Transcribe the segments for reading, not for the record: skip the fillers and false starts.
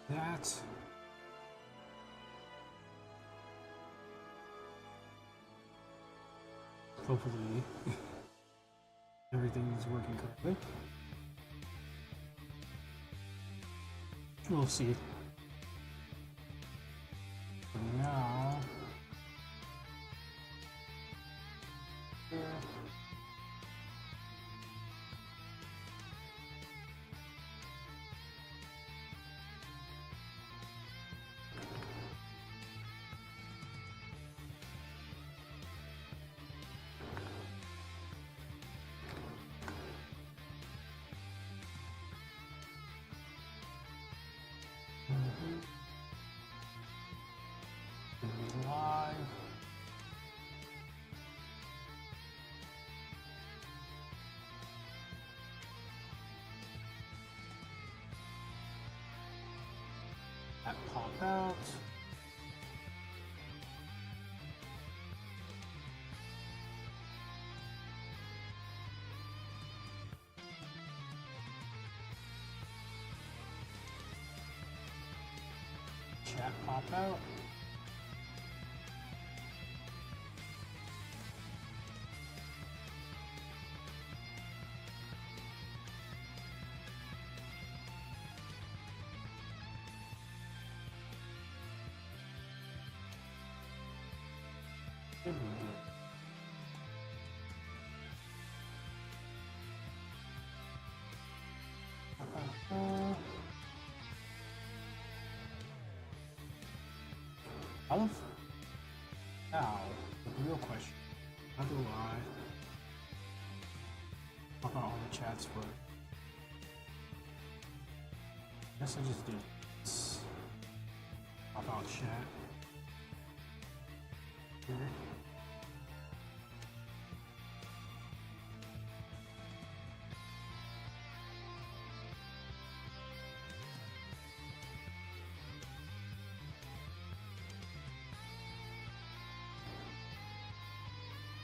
that. Hopefully everything is working correctly. We'll see. For now, here. Live. That pop out. Chat pop out. Should be good. Olive? Now, the real question. How do I pop out all the chats for it? I guess I just do this. Pop out chat. Here.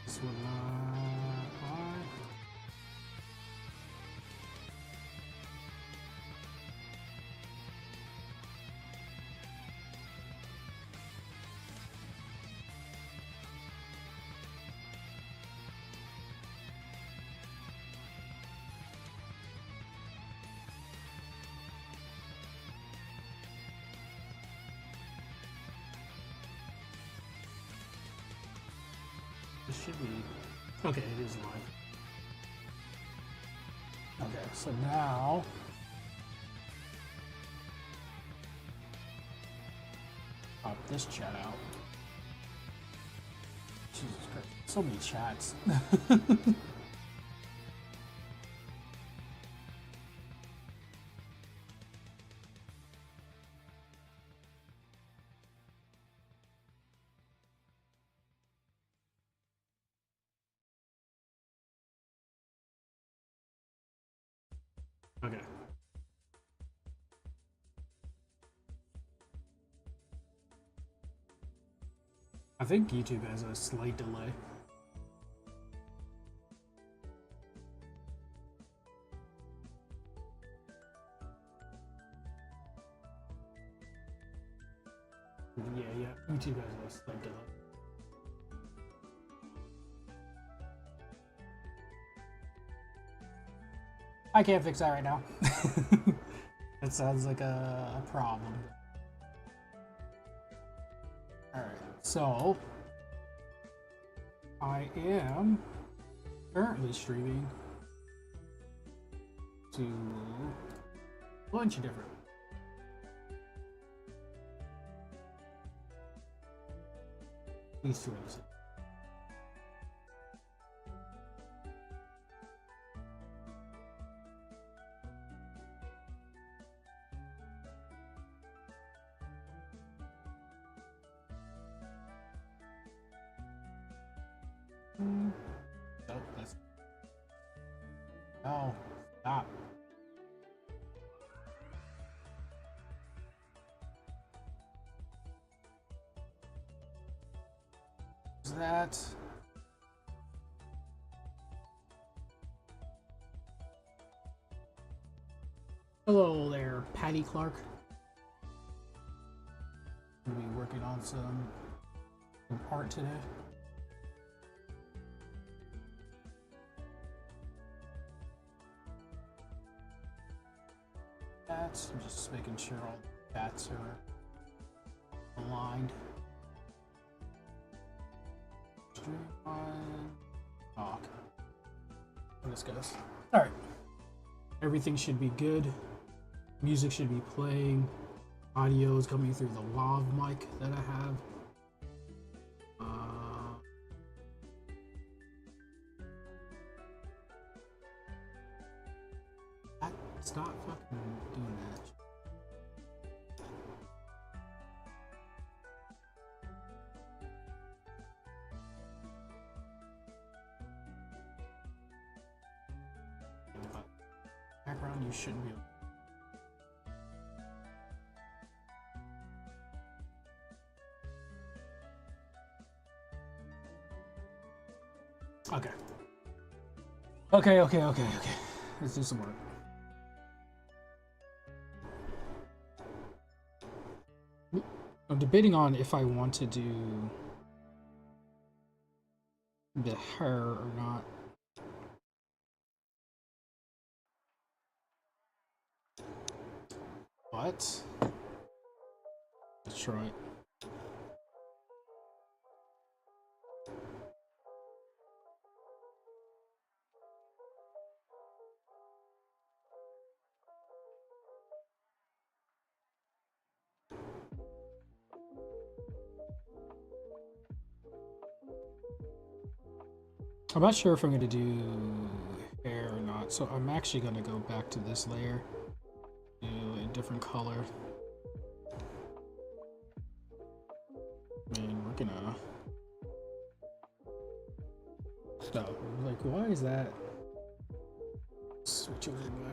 This one live. This should be okay. It is live. Okay, so now pop this chat out. Jesus Christ, so many chats. Okay. I think YouTube has a slight delay. Yeah, YouTube has a slight delay. I can't fix that right now. That sounds like a problem. Alright, so I am currently streaming to a bunch of different these two episodes. Nope, that's no, stop. Is that hello there, Patty Clark? We'll be working on some art today. Bats, I'm just making sure all the bats are aligned. Stream on talk. This goes. Alright. Everything should be good. Music should be playing. Audio is coming through the lav mic that I have. Stop fucking doing that. Background, you shouldn't be able. Okay. Let's do some work. I'm debating on if I want to do the hair or not. What? Let's try it. I'm not sure if I'm going to do hair or not, so I'm actually going to go back to this layer, do a different color. And we're gonna stop. Like, why is that? Switch over my.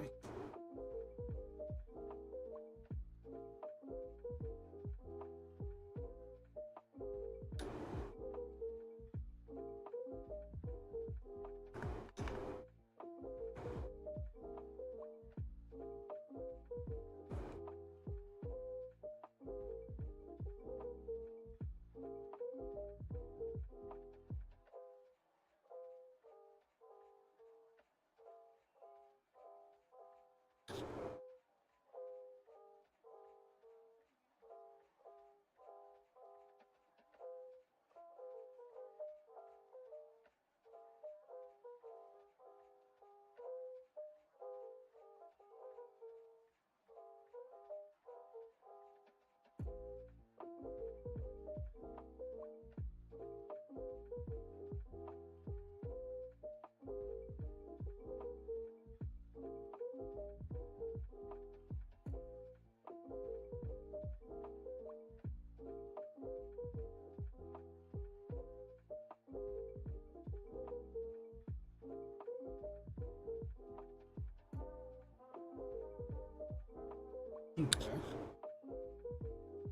Okay.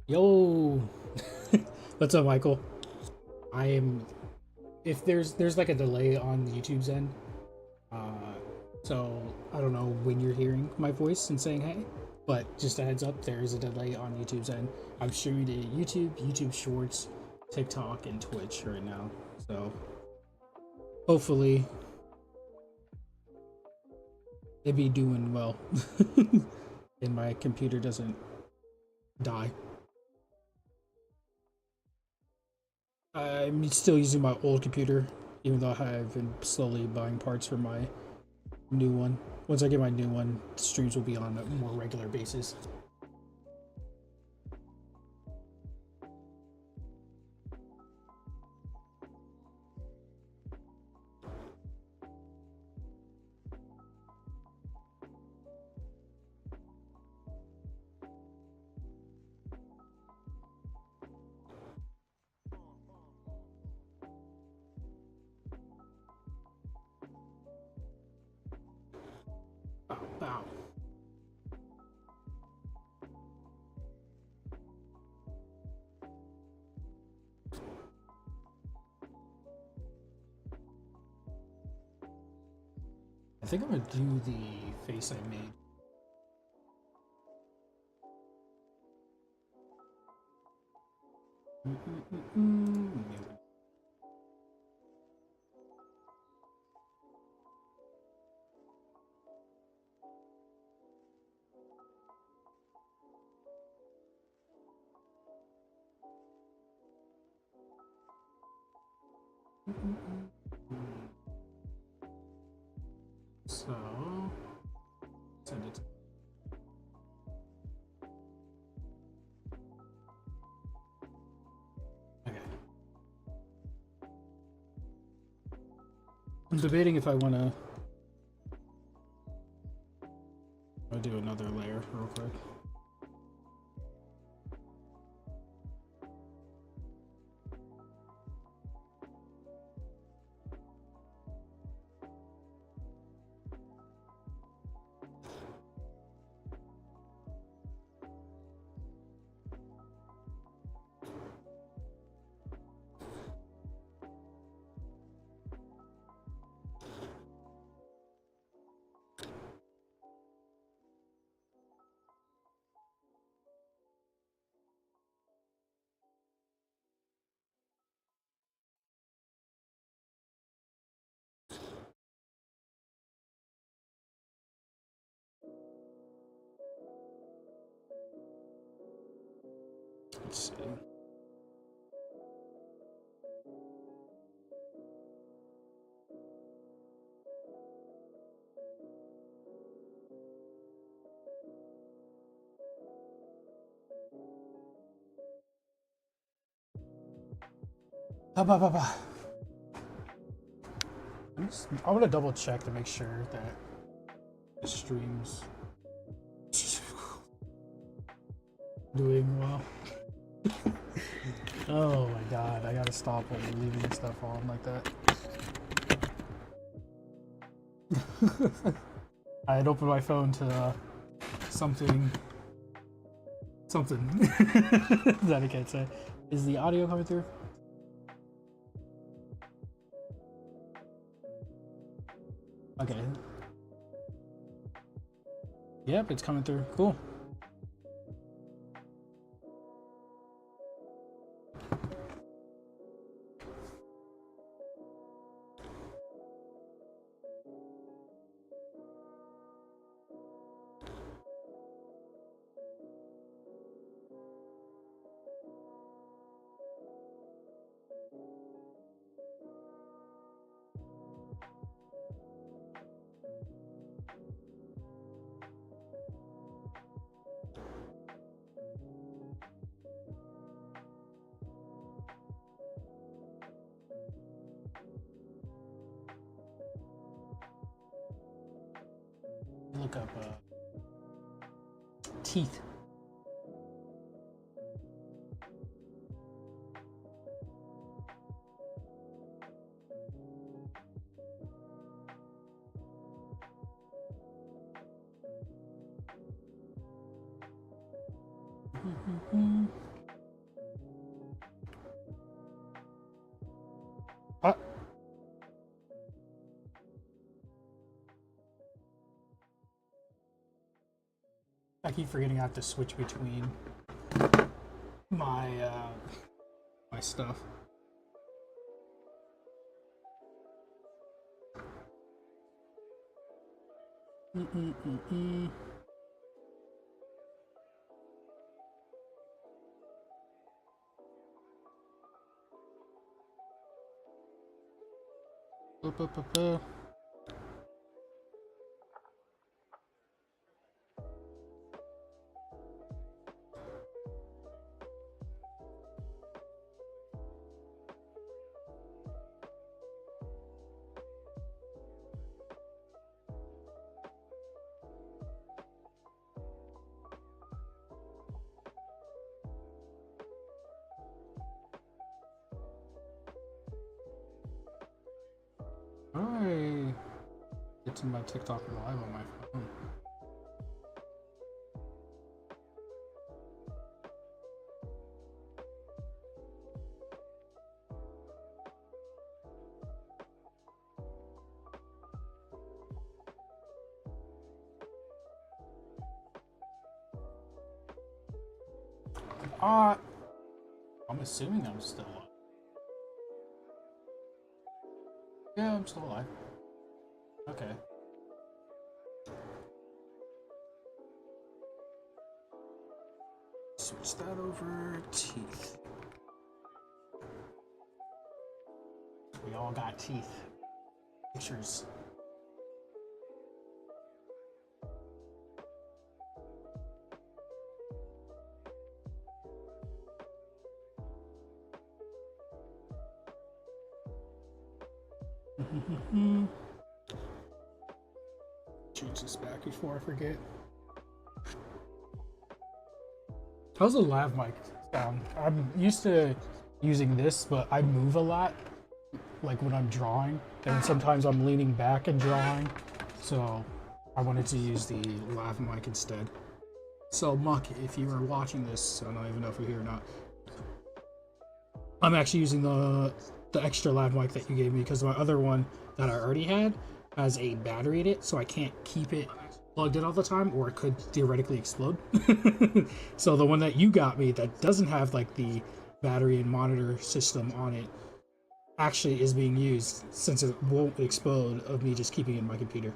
Yo, what's up, Michael? I am. If there's like a delay on YouTube's end, so I don't know when you're hearing my voice and saying hey, but just a heads up, there is a delay on YouTube's end. I'm streaming to YouTube Shorts, TikTok, and Twitch right now, so hopefully it be doing well, and my computer doesn't die. I'm still using my old computer, even though I've been slowly buying parts for my new one. Once I get my new one, streams will be on a more regular basis. Bow. I think I'm gonna do the face I made. So, send it. Okay. I'm debating if I want to do another layer real quick. Let's see. I want to double check to make sure that the stream's doing well. Oh my god, I gotta stop leaving stuff on like that. I had opened my phone to something that I can't say. Is the audio coming through? Okay. Yep, it's coming through. Cool. Look up teeth. I keep forgetting I have to switch between my my stuff. How do I get to my TikTok live on my phone? I'm assuming I'm still alive. Yeah, I'm still alive. Okay. Switch that over. Teeth. We all got teeth. Pictures. Change this back before I forget. How's the lav mic sound? I'm used to using this, but I move a lot, like when I'm drawing, and sometimes I'm leaning back and drawing, so I wanted to use the lav mic instead. So Muck, if you are watching this, I don't even know if you're here or not, I'm actually using the extra lav mic that you gave me because my other one that I already had has a battery in it, so I can't keep it plugged in all the time, or it could theoretically explode. So the one that you got me that doesn't have like the battery and monitor system on it actually is being used, since it won't explode, of me just keeping it in my computer.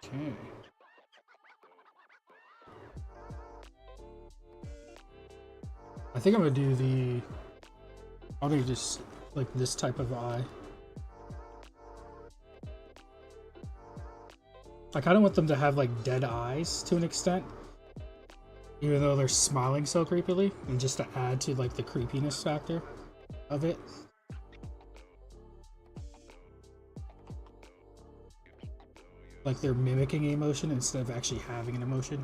Okay. I think I'm gonna do the. I'll do just like this type of eye. I kind of want them to have like dead eyes to an extent, even though they're smiling so creepily, and just to add to like the creepiness factor of it. Like they're mimicking an emotion instead of actually having an emotion.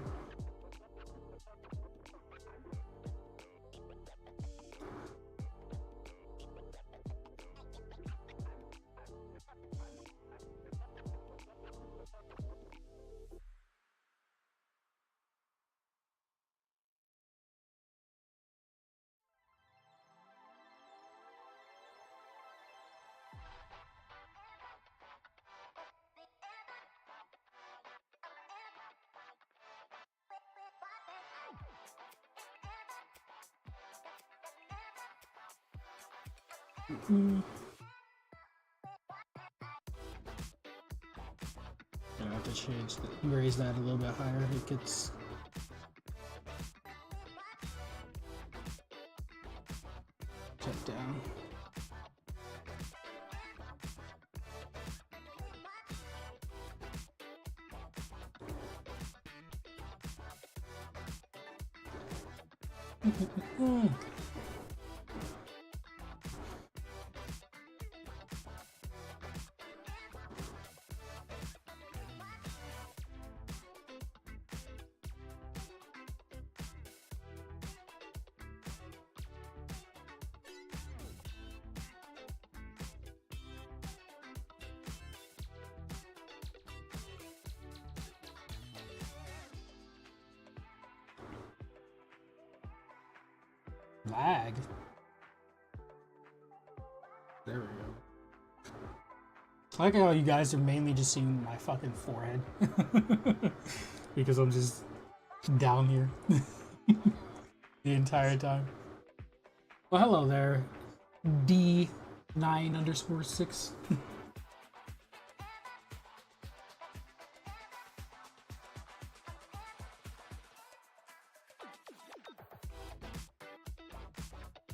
Gonna have to change raise that a little bit higher. It gets shut down. Lag. There we go. I like how you guys are mainly just seeing my fucking forehead. Because I'm just down here the entire time. Well, hello there, D9_6.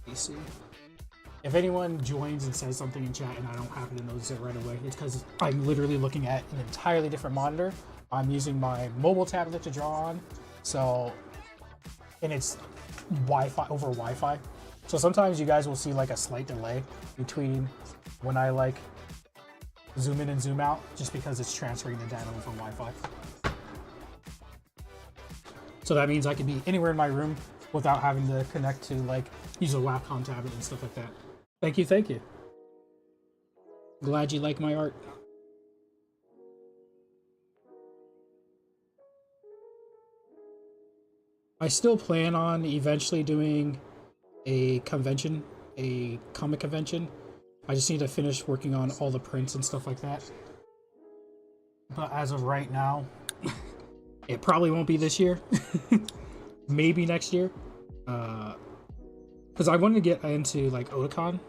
AC. If anyone joins and says something in chat and I don't happen to notice it right away, it's because I'm literally looking at an entirely different monitor. I'm using my mobile tablet to draw on, so, and it's Wi-Fi over Wi-Fi. So sometimes you guys will see like a slight delay between when I like zoom in and zoom out, just because it's transferring the data over Wi-Fi. So that means I can be anywhere in my room without having to connect to like use a Wacom tablet and stuff like that. Thank you, thank you. Glad you like my art. I still plan on eventually doing a convention, a comic convention. I just need to finish working on all the prints and stuff like that. But as of right now, it probably won't be this year. Maybe next year. Because I wanted to get into like Otakon,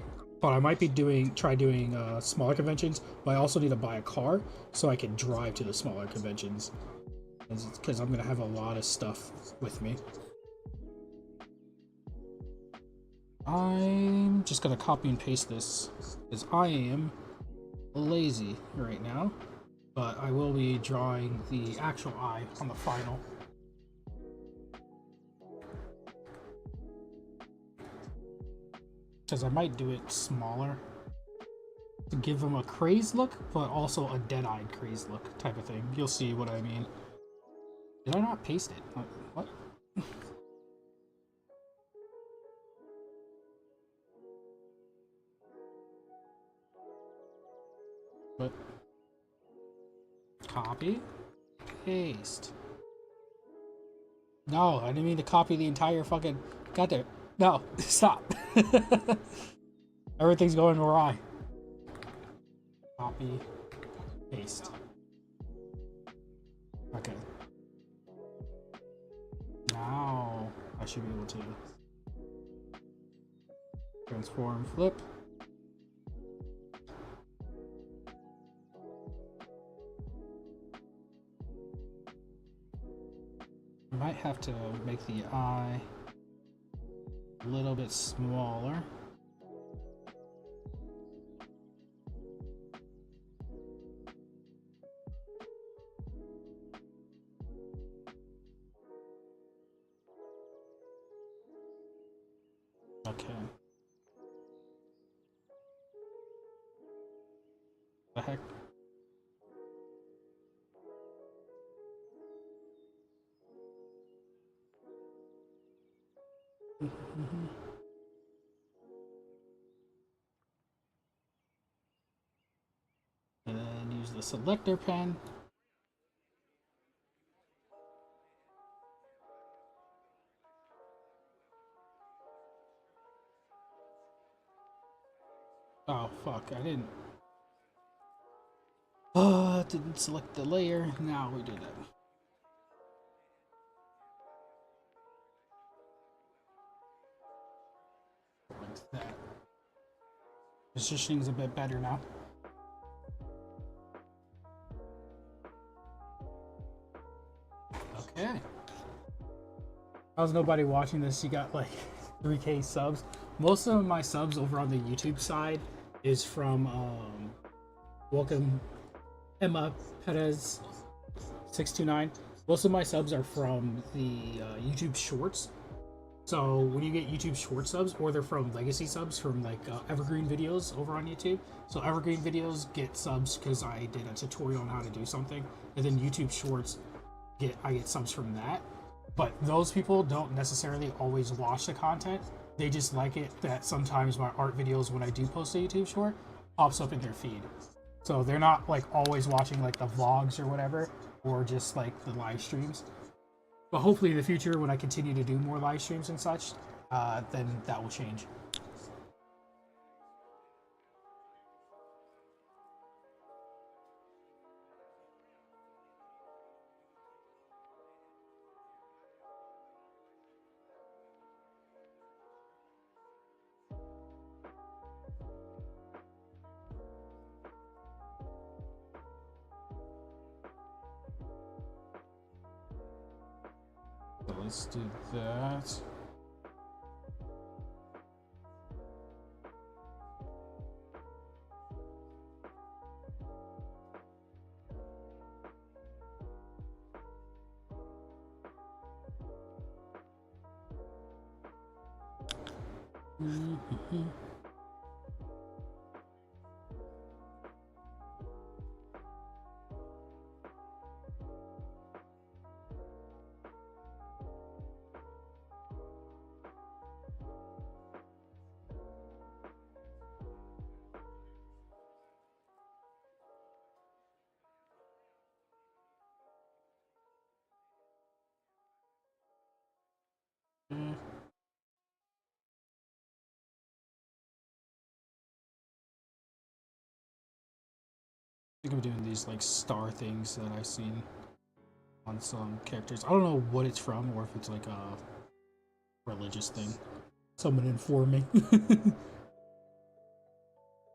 but I might be try doing smaller conventions. But I also need to buy a car so I can drive to the smaller conventions, because I'm gonna have a lot of stuff with me. I'm just gonna copy and paste this because I am lazy right now, but I will be drawing the actual eye on the final. Because I might do it smaller to give them a crazed look, but also a dead-eyed crazed look type of thing. You'll see what I mean. Did I not paste it? What? What? Copy? Paste. No, I didn't mean to copy the entire fucking... Goddamn. No, stop. Everything's going awry. Copy. Paste. Okay. Now I should be able to transform, flip. I might have to make the eye a little bit smaller. Okay. The heck? And then use the selector pen. Oh fuck, I didn't select the layer. Now we do that. Like that. Positioning's a bit better now. Okay. How's nobody watching this? You got like 3K subs. Most of my subs over on the YouTube side is from welcome Emma Perez 629. Most of my subs are from the YouTube Shorts. So when you get YouTube Short subs, or they're from legacy subs from like Evergreen videos over on YouTube. So Evergreen videos get subs because I did a tutorial on how to do something, and then YouTube Shorts I get subs from that. But those people don't necessarily always watch the content. They just like it that sometimes my art videos, when I do post a YouTube short, pops up in their feed. So they're not like always watching like the vlogs or whatever, or just like the live streams. But hopefully in the future, when I continue to do more live streams and such, then that will change. So let's do that. I think I'm doing these like star things that I've seen on some characters. I don't know what it's from, or if it's like a religious thing. Someone inform me.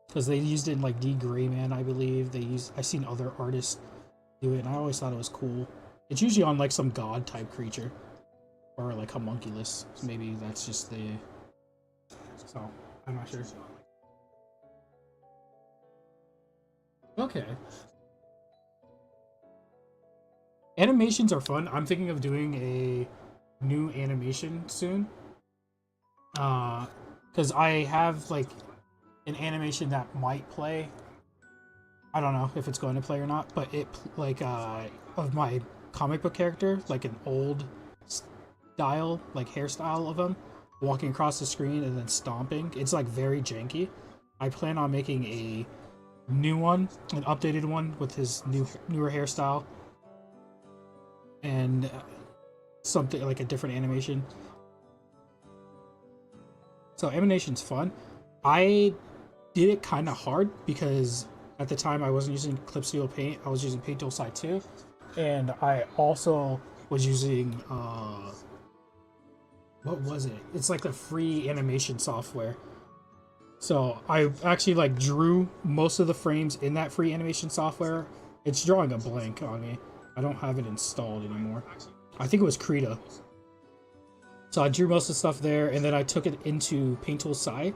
Because they used it in like D Greyman, I believe. I've seen other artists do it, and I always thought it was cool. It's usually on like some god type creature, or like homunculus. So maybe that's just the. So I'm not sure. Okay. Animations are fun. I'm thinking of doing a new animation soon. Because I have like an animation that might play. I don't know if it's going to play or not, but it like of my comic book character, like an old style, like hairstyle of him, walking across the screen and then stomping. It's like very janky. I plan on making a new one, an updated one with his newer hairstyle, and something like a different animation. So animation's fun. I did it kind of hard because at the time I wasn't using Clip Studio Paint. I was using Paint Tool Side 2, and I also was using what was it? It's like the free animation software. So I actually like drew most of the frames in that free animation software. It's drawing a blank on me. I don't have it installed anymore. I think it was Krita. So I drew most of the stuff there, and then I took it into Paint Tool Side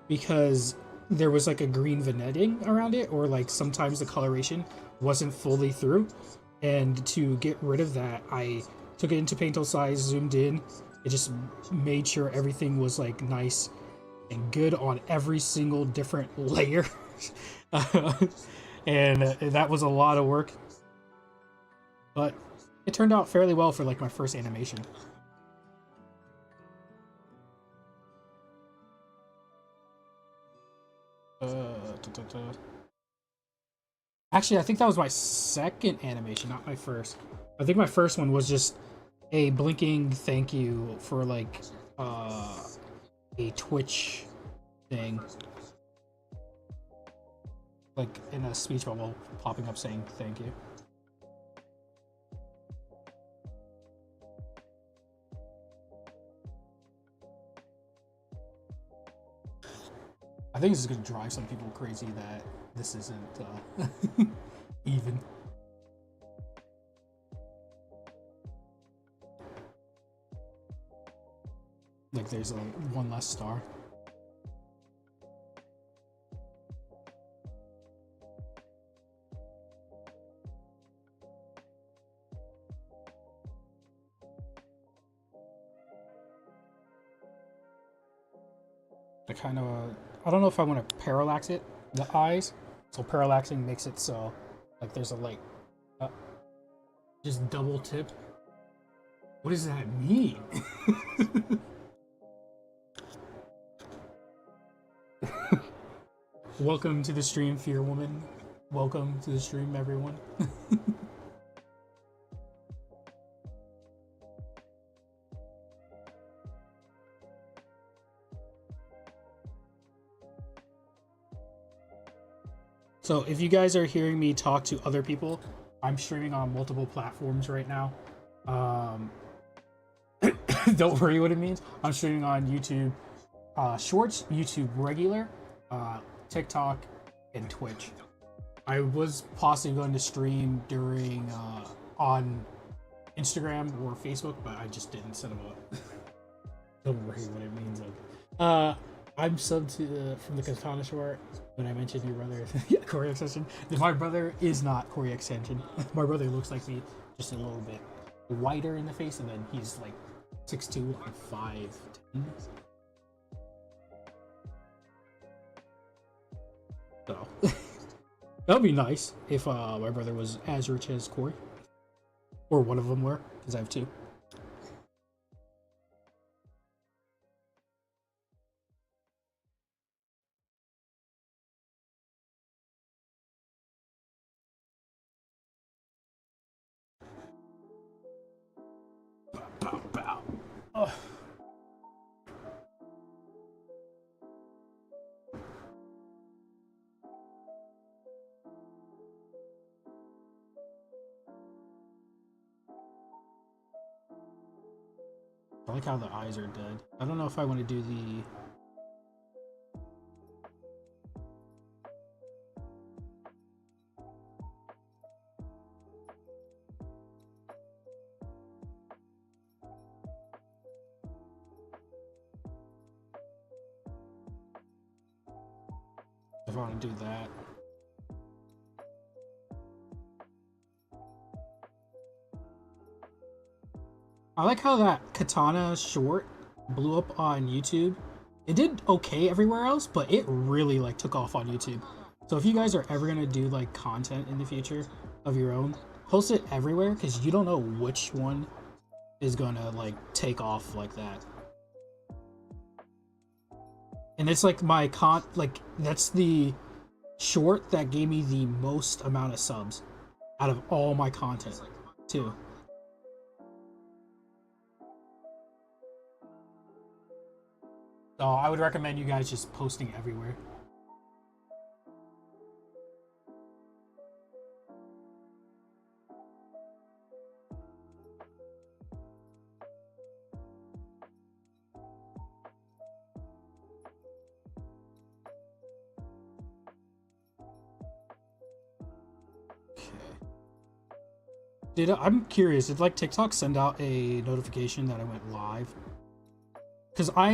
because there was like a green vignetting around it, or like sometimes the coloration wasn't fully through. And to get rid of that, I took it into Paint Tool Side, zoomed in. It just made sure everything was like nice and good on every single different layer. And that was a lot of work, but it turned out fairly well for like my first animation. Actually, I think that was my second animation, not my first. I think my first one was just a blinking thank you for like a Twitch thing, like in a speech bubble popping up saying thank you. I think this is gonna drive some people crazy that this isn't even. Like there's a one less star. I don't know if I want to parallax it, the eyes. So parallaxing makes it so, like there's a light. Just double tip. What does that mean? Welcome to the stream, Fear Woman. Welcome to the stream, everyone. So if you guys are hearing me talk to other people, I'm streaming on multiple platforms right now. Don't worry what it means. I'm streaming on YouTube Shorts, YouTube Regular, TikTok, and Twitch. I was possibly going to stream during on Instagram or Facebook, but I just didn't set them up. Don't worry what it means. I'm subbed to from the Katana Short. When I mentioned your brother, Corey Extension. My brother is not Corey Extension. My brother looks like me, just a little bit whiter in the face, and then he's like 6'2", and 5'10". So that would be nice if my brother was as rich as Corey, or one of them were, because I have two. Bow, bow. Oh. I like how the eyes are dead. I don't know if I want to do the... If I want to do that. I like how that Katana short blew up on YouTube. It did okay everywhere else, but it really like took off on YouTube. So if you guys are ever gonna do like content in the future of your own, post it everywhere, because you don't know which one is gonna like take off like that. And it's like my that's the short that gave me the most amount of subs out of all my content too. So I would recommend you guys just posting everywhere. I'm curious, did like TikTok send out a notification that I went live? Because I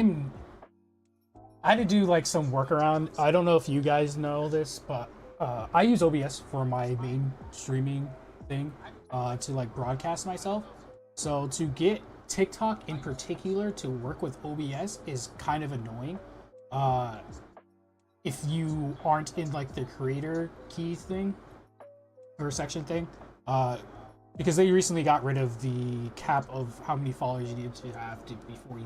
had to do like some workaround. I don't know if you guys know this, but I use OBS for my main streaming thing to like broadcast myself. So to get TikTok in particular to work with OBS is kind of annoying. If you aren't in like the creator key thing or section thing, because they recently got rid of the cap of how many followers you need to have before you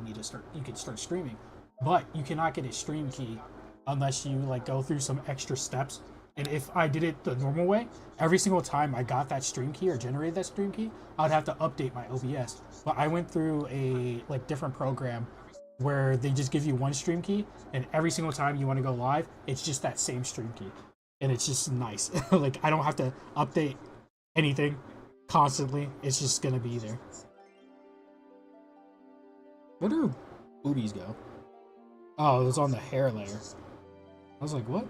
can start streaming. But you cannot get a stream key unless you like go through some extra steps. And if I did it the normal way, every single time I got that stream key or generated that stream key, I would have to update my OBS. But I went through a like different program where they just give you one stream key, and every single time you want to go live, it's just that same stream key. And it's just nice. Like I don't have to update anything constantly. It's just gonna be there. Where do boobies go? Oh, it was on the hair layer. I was like, what?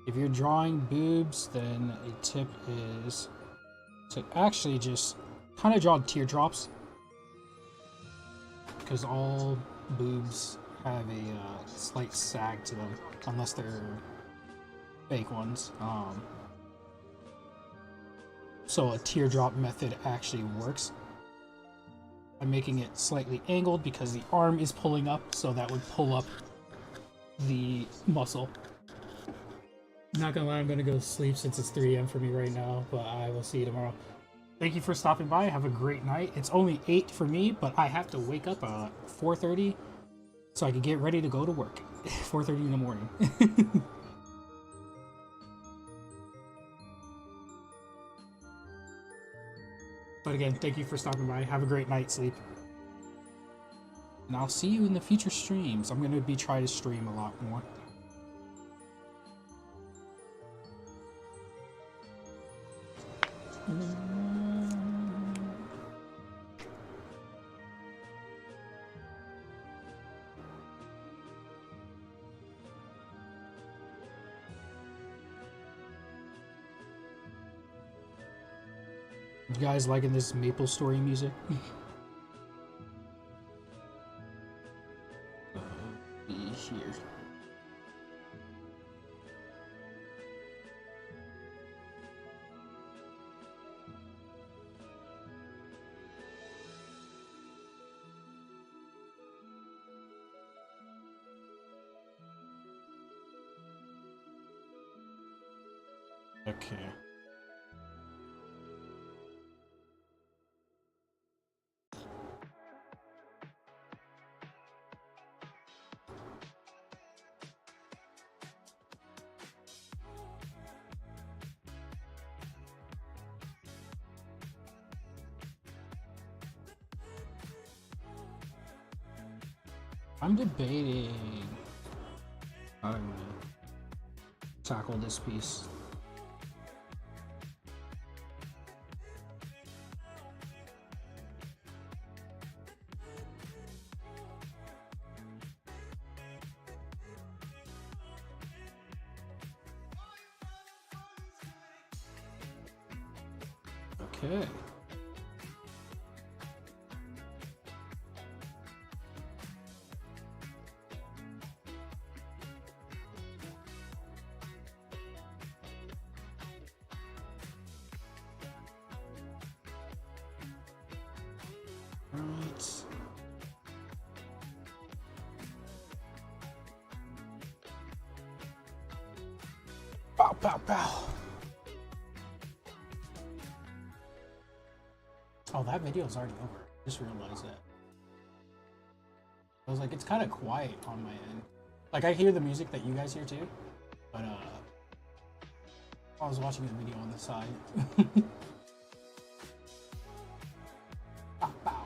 If you're drawing boobs, then a tip is to actually just kind of draw teardrops, because all boobs have a slight sag to them, unless they're fake ones. So a teardrop method actually works. I'm making it slightly angled because the arm is pulling up, so that would pull up the muscle. Not gonna lie, I'm gonna go to sleep since it's 3 a.m. for me right now, but I will see you tomorrow. Thank you for stopping by. Have a great night. It's only 8 for me, but I have to wake up at 4:30 so I can get ready to go to work. 4:30 in the morning. But again, thank you for stopping by. Have a great night, sleep. And I'll see you in the future streams. I'm gonna be trying to stream a lot more. You guys liking this Maple Story music? Be here. Okay. I'm debating how I'm gonna tackle this piece. Okay. Right. Bow, bow, bow. Oh, that video is already over. Just realized that. I was like, it's kind of quiet on my end. Like, I hear the music that you guys hear too, but I was watching the video on the side. Bow, bow.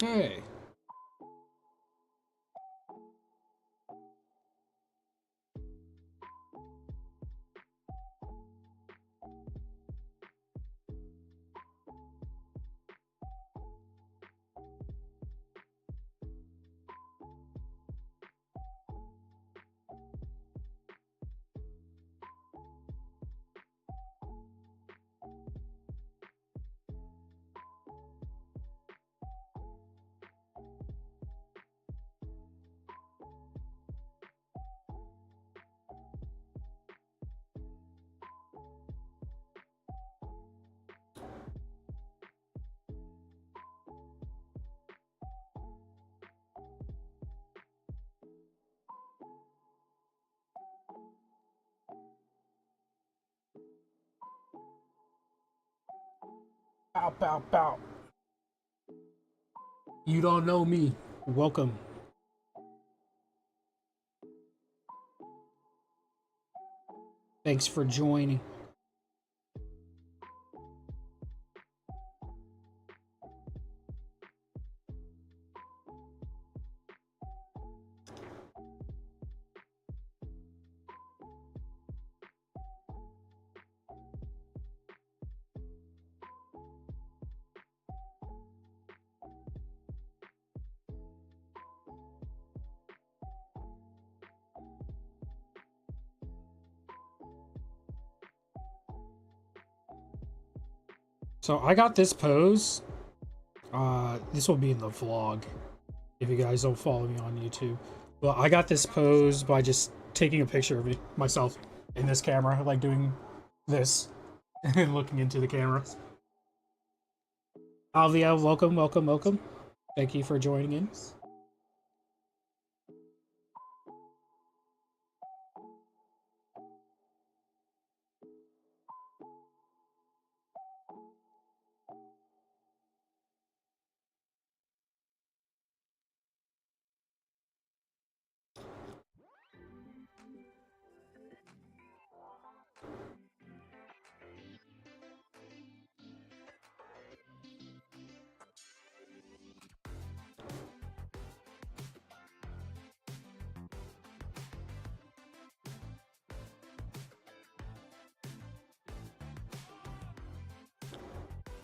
Okay. Bow, bow, bow. You don't know me. Welcome. Thanks for joining. So I got this pose. This will be in the vlog if you guys don't follow me on YouTube. But I got this pose by just taking a picture of myself in this camera, like doing this and looking into the camera. Alvia, welcome, welcome, welcome. Thank you for joining in.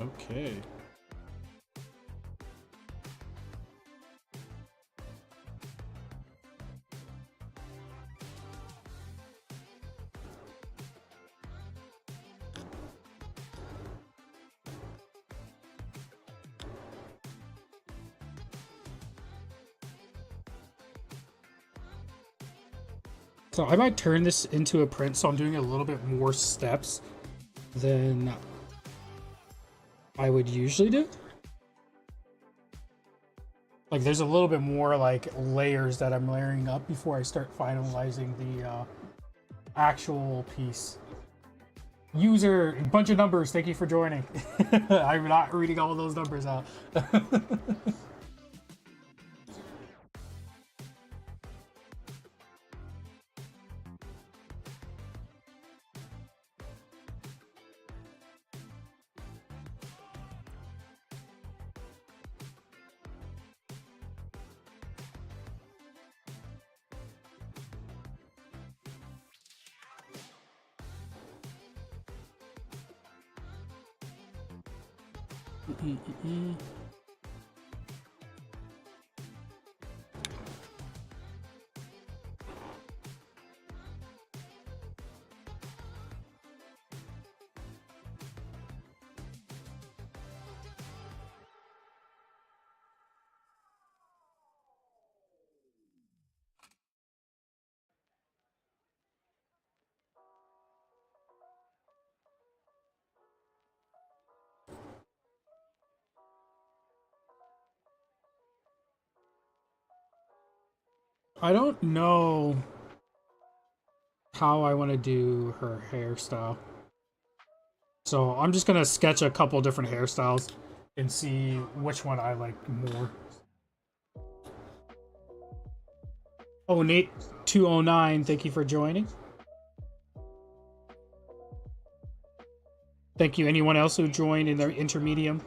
Okay. So I might turn this into a print, so I'm doing a little bit more steps than I would usually do. Like there's a little bit more like layers that I'm layering up before I start finalizing the actual piece. User, a bunch of numbers, thank you for joining. I'm not reading all those numbers out. I don't know how I want to do her hairstyle. So I'm just gonna sketch a couple different hairstyles and see which one I like more. Oh, Nate 209, thank you for joining. Thank you. Anyone else who joined in the intermedium?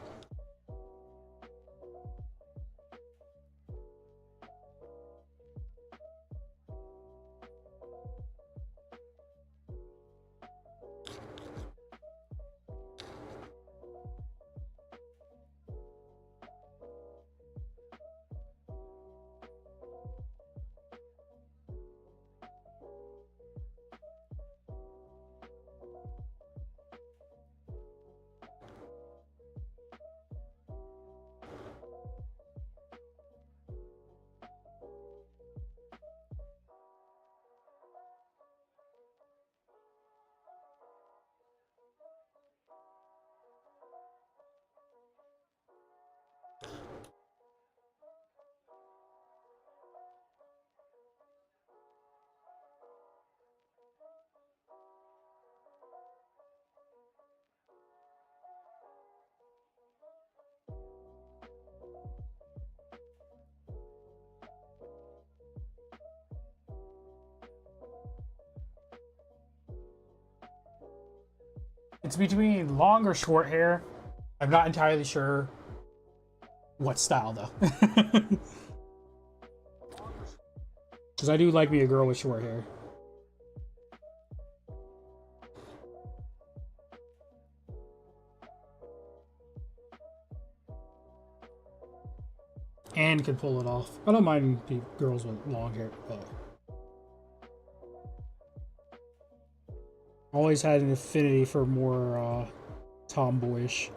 It's between long or short hair. I'm not entirely sure what style though. Because I do like me a girl with short hair. And can pull it off. I don't mind girls with long hair, but always had an affinity for more tomboyish.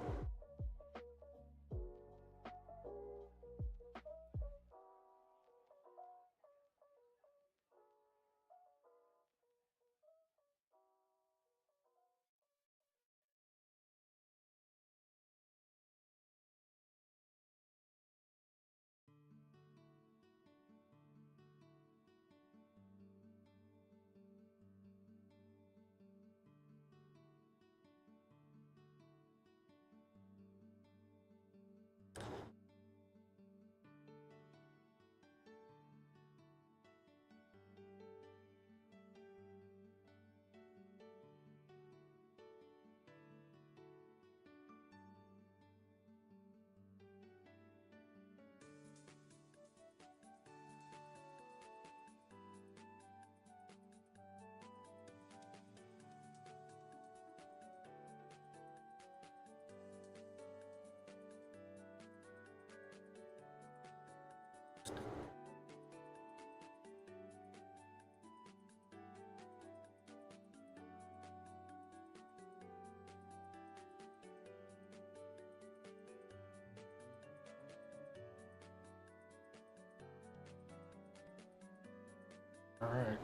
All right.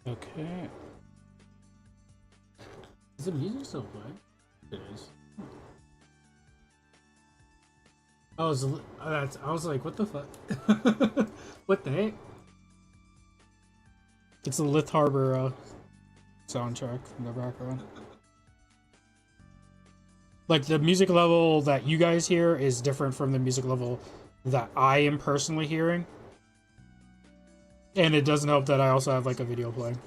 Okay. Is the music still playing? It is. I was like, what the fuck? What the heck? It's the Lith Harbor soundtrack in the background. Like, the music level that you guys hear is different from the music level that I am personally hearing. And it doesn't help that I also have, like, a video playing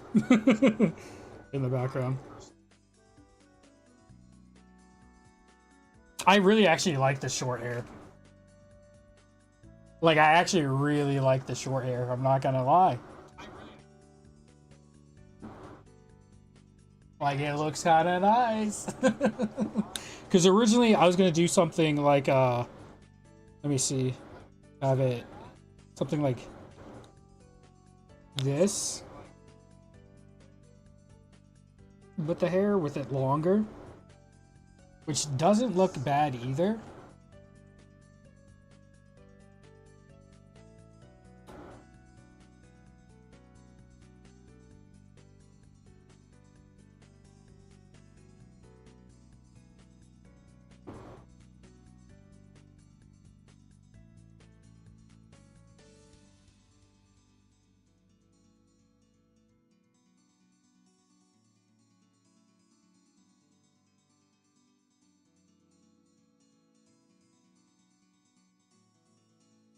in the background. I really actually like the short hair. Like, I actually really like the short hair. I'm not gonna lie. Like, it looks kind of nice. Because originally I was gonna do something like, let me see, have it something like this, but the hair with it longer, which doesn't look bad either.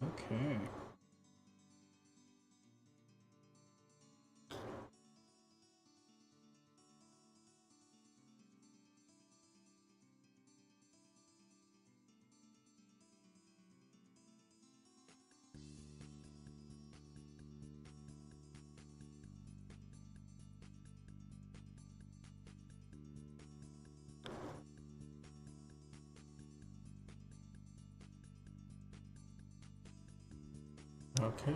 Okay. Okay.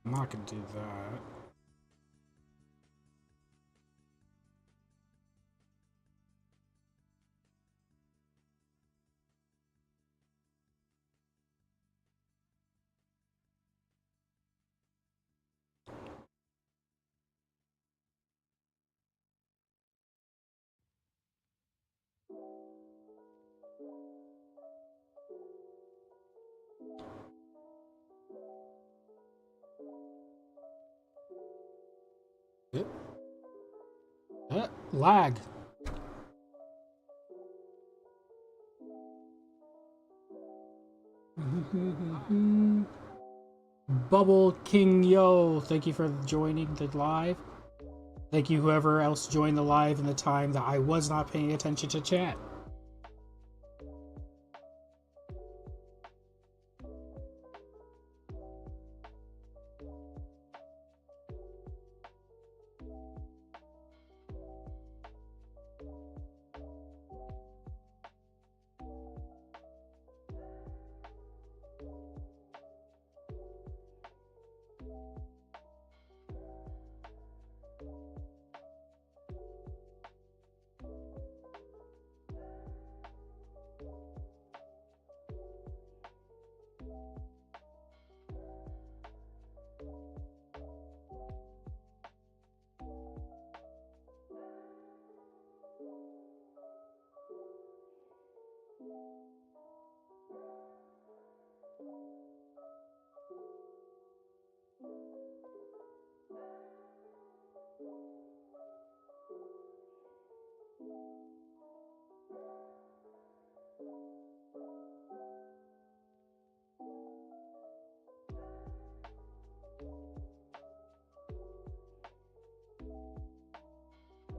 I'm not gonna do that. Lag. Bubble King Yo, thank you for joining the live. Thank you whoever else joined the live in the time that I was not paying attention to chat.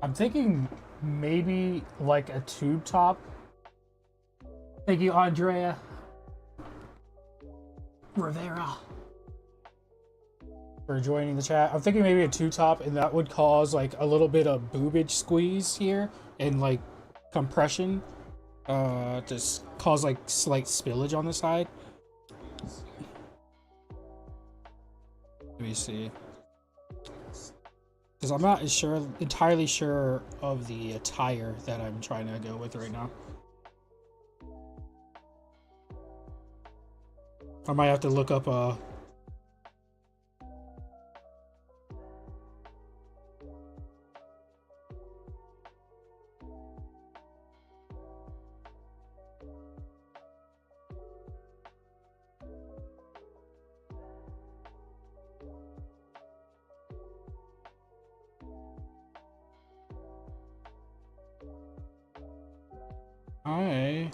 I'm thinking maybe like a tube top. Thank you, Andrea Rivera, for joining the chat. I'm thinking maybe a two top, and that would cause like a little bit of boobage squeeze here and like compression, to cause like slight spillage on the side. Let me see, because I'm not entirely sure of the attire that I'm trying to go with right now. I might have to look up Hi.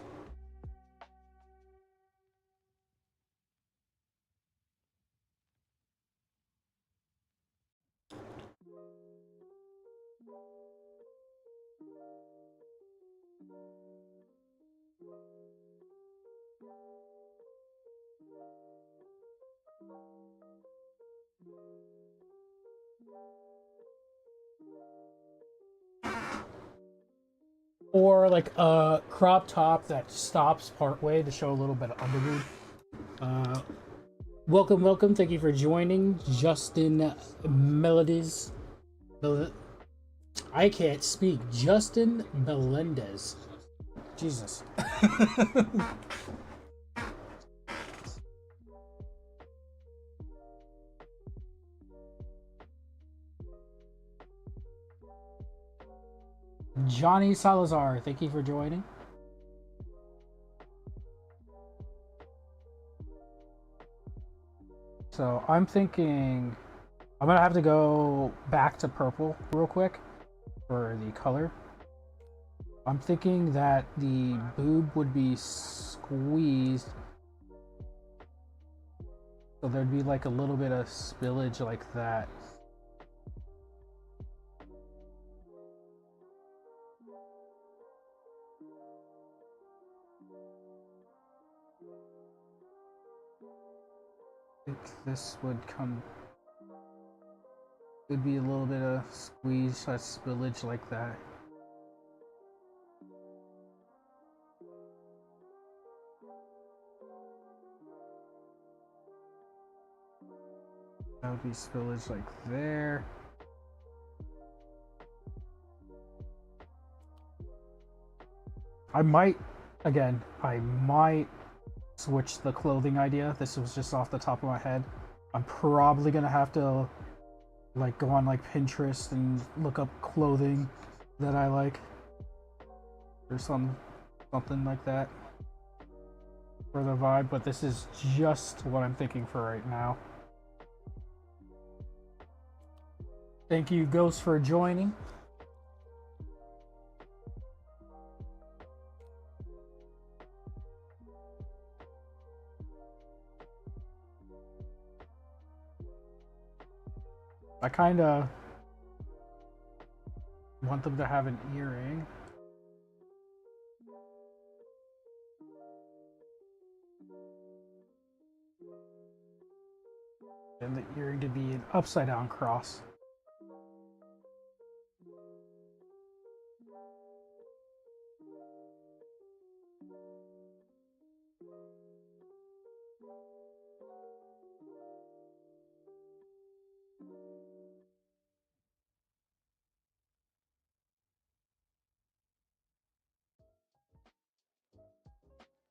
Or like a crop top that stops partway to show a little bit of underboob. Welcome. Thank you for joining, Justin Melodies. I can't speak. Justin Melendez. Jesus. Johnny Salazar, thank you for joining. So I'm thinking I'm gonna have to go back to purple real quick for the color. I'm thinking that the boob would be squeezed, so there'd be like a little bit of spillage like that. I think this would come. It'd be a little bit of squeeze, spillage like that. That would be spillage like there. I might switch the clothing idea. This was just off the top of my head. I'm probably gonna have to like go on like Pinterest and look up clothing that I like or something like that for the vibe, but this is just what I'm thinking for right now. Thank you, Ghost, for joining. I kind of want them to have an earring. And the earring to be an upside down cross.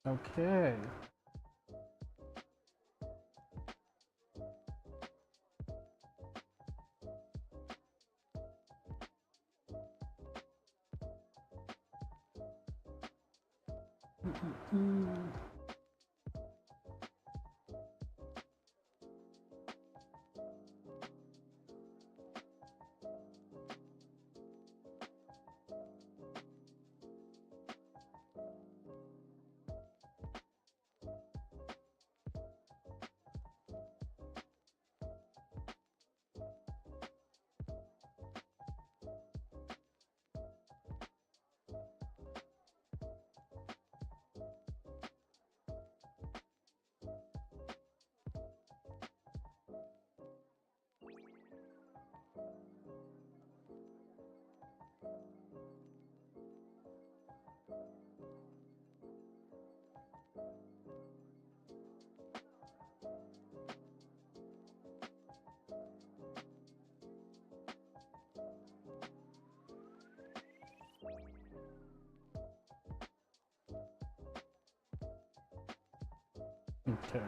Okay. Okay.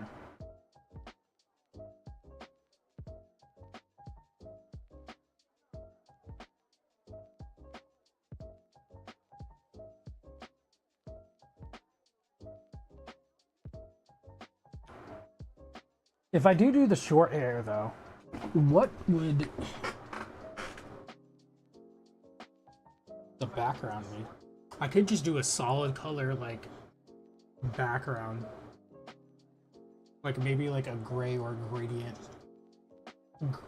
If I do the short hair though, what would the background be? I could just do a solid color like background. Like maybe like a gray or gradient.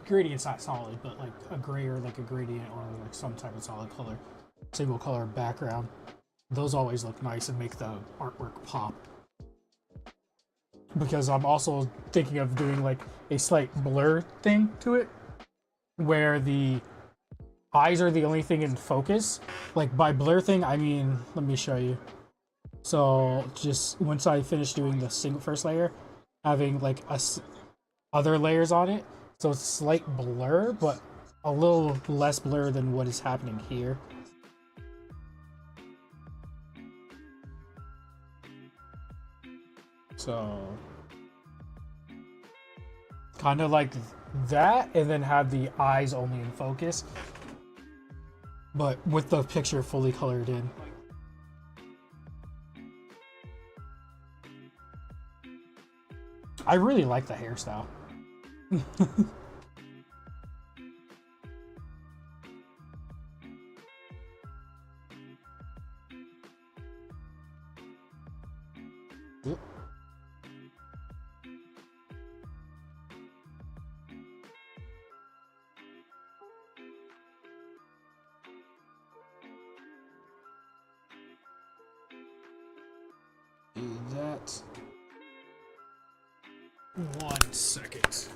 Gradient's not solid, but like a gray or like a gradient or like some type of solid color. Single color background. Those always look nice and make the artwork pop. Because I'm also thinking of doing like a slight blur thing to it, where the eyes are the only thing in focus. Like by blur thing, I mean, let me show you. So just once I finish doing the first layer, having like other layers on it, so it's slight blur, but a little less blur than what is happening here. So kind of like that, and then have the eyes only in focus, but with the picture fully colored in. I really like the hairstyle. Yep. Do that. 1 second.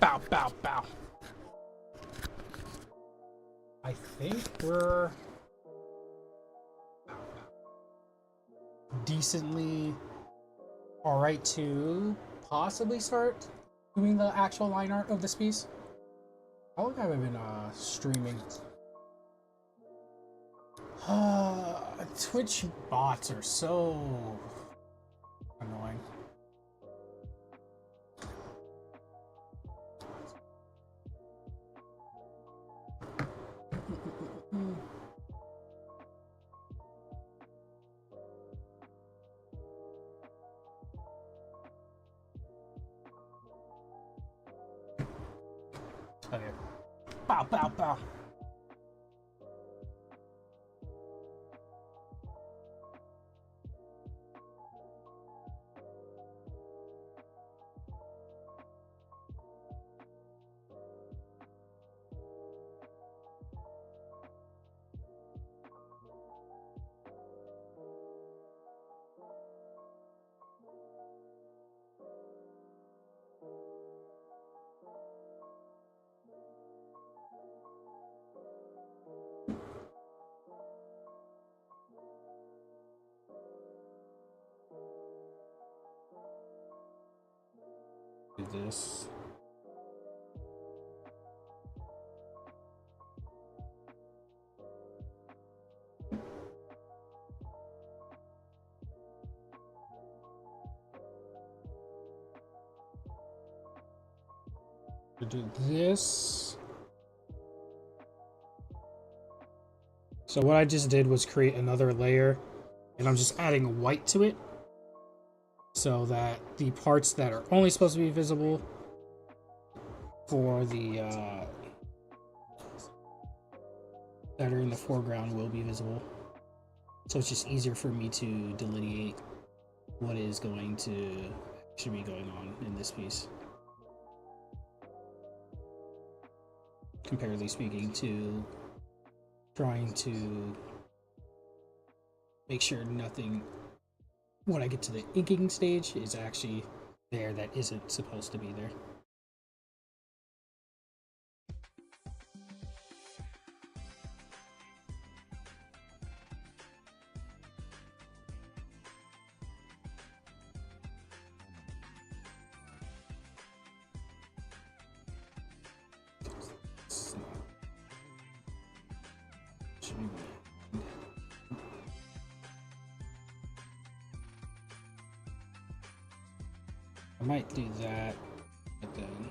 Bow, bow, bow. I think we're decently alright to possibly start doing the actual line art of this piece. How long have I been streaming? Twitch bots are so annoying. Okay. Bow, bow, bow. Do this. Do this. So what I just did was create another layer, and I'm just adding white to it so that the parts that are only supposed to be visible for the that are in the foreground will be visible. So it's just easier for me to delineate what is going to actually be going on in this piece, comparatively speaking, to trying to make sure nothing when I get to the inking stage is actually there that isn't supposed to be there. I might do that, but then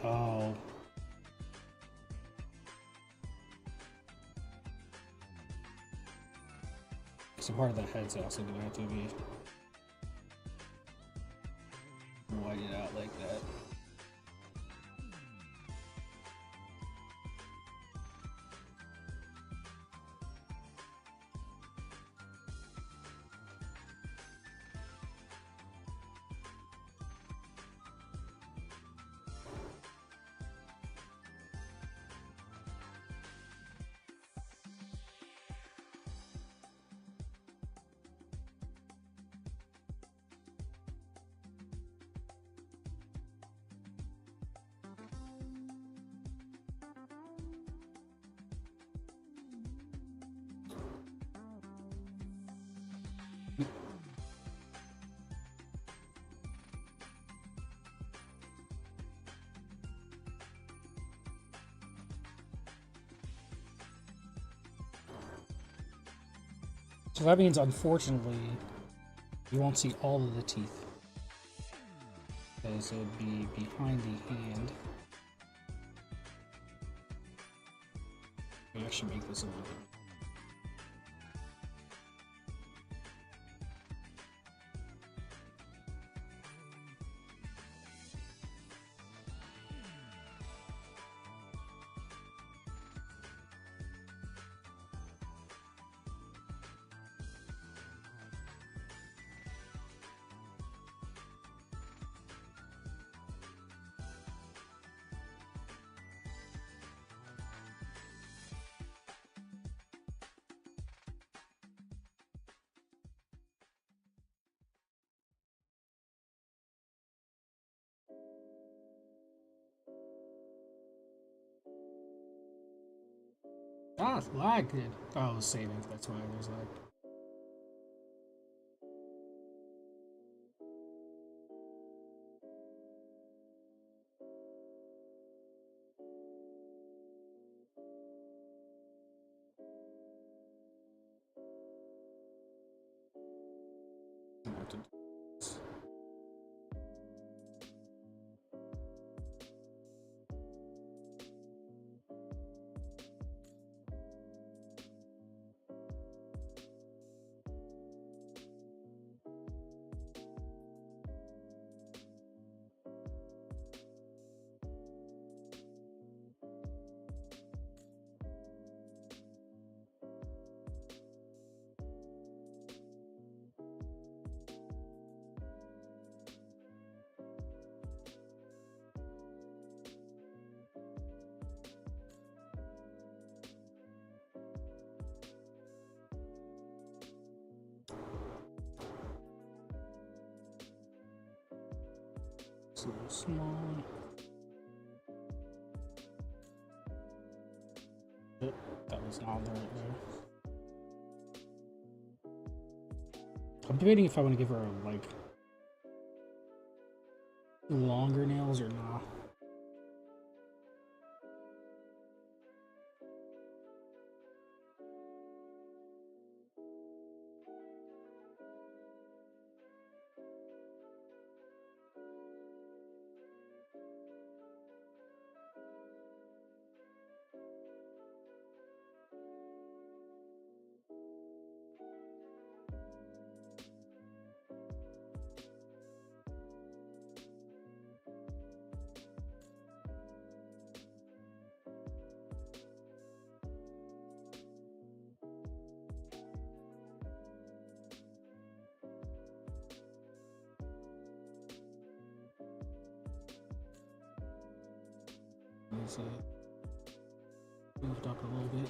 oh, so part of the head's also gonna have to be whited out like that. So that means, unfortunately, you won't see all of the teeth, because it would be behind the hand. We actually make this a little bit. Ah, lag. Good. Oh, I was saving. That's why there's lag. I have to do this. It's a little small. Oh, that was not right there. I'm debating if I want to give her like longer nails or not. Let's moved up a little bit.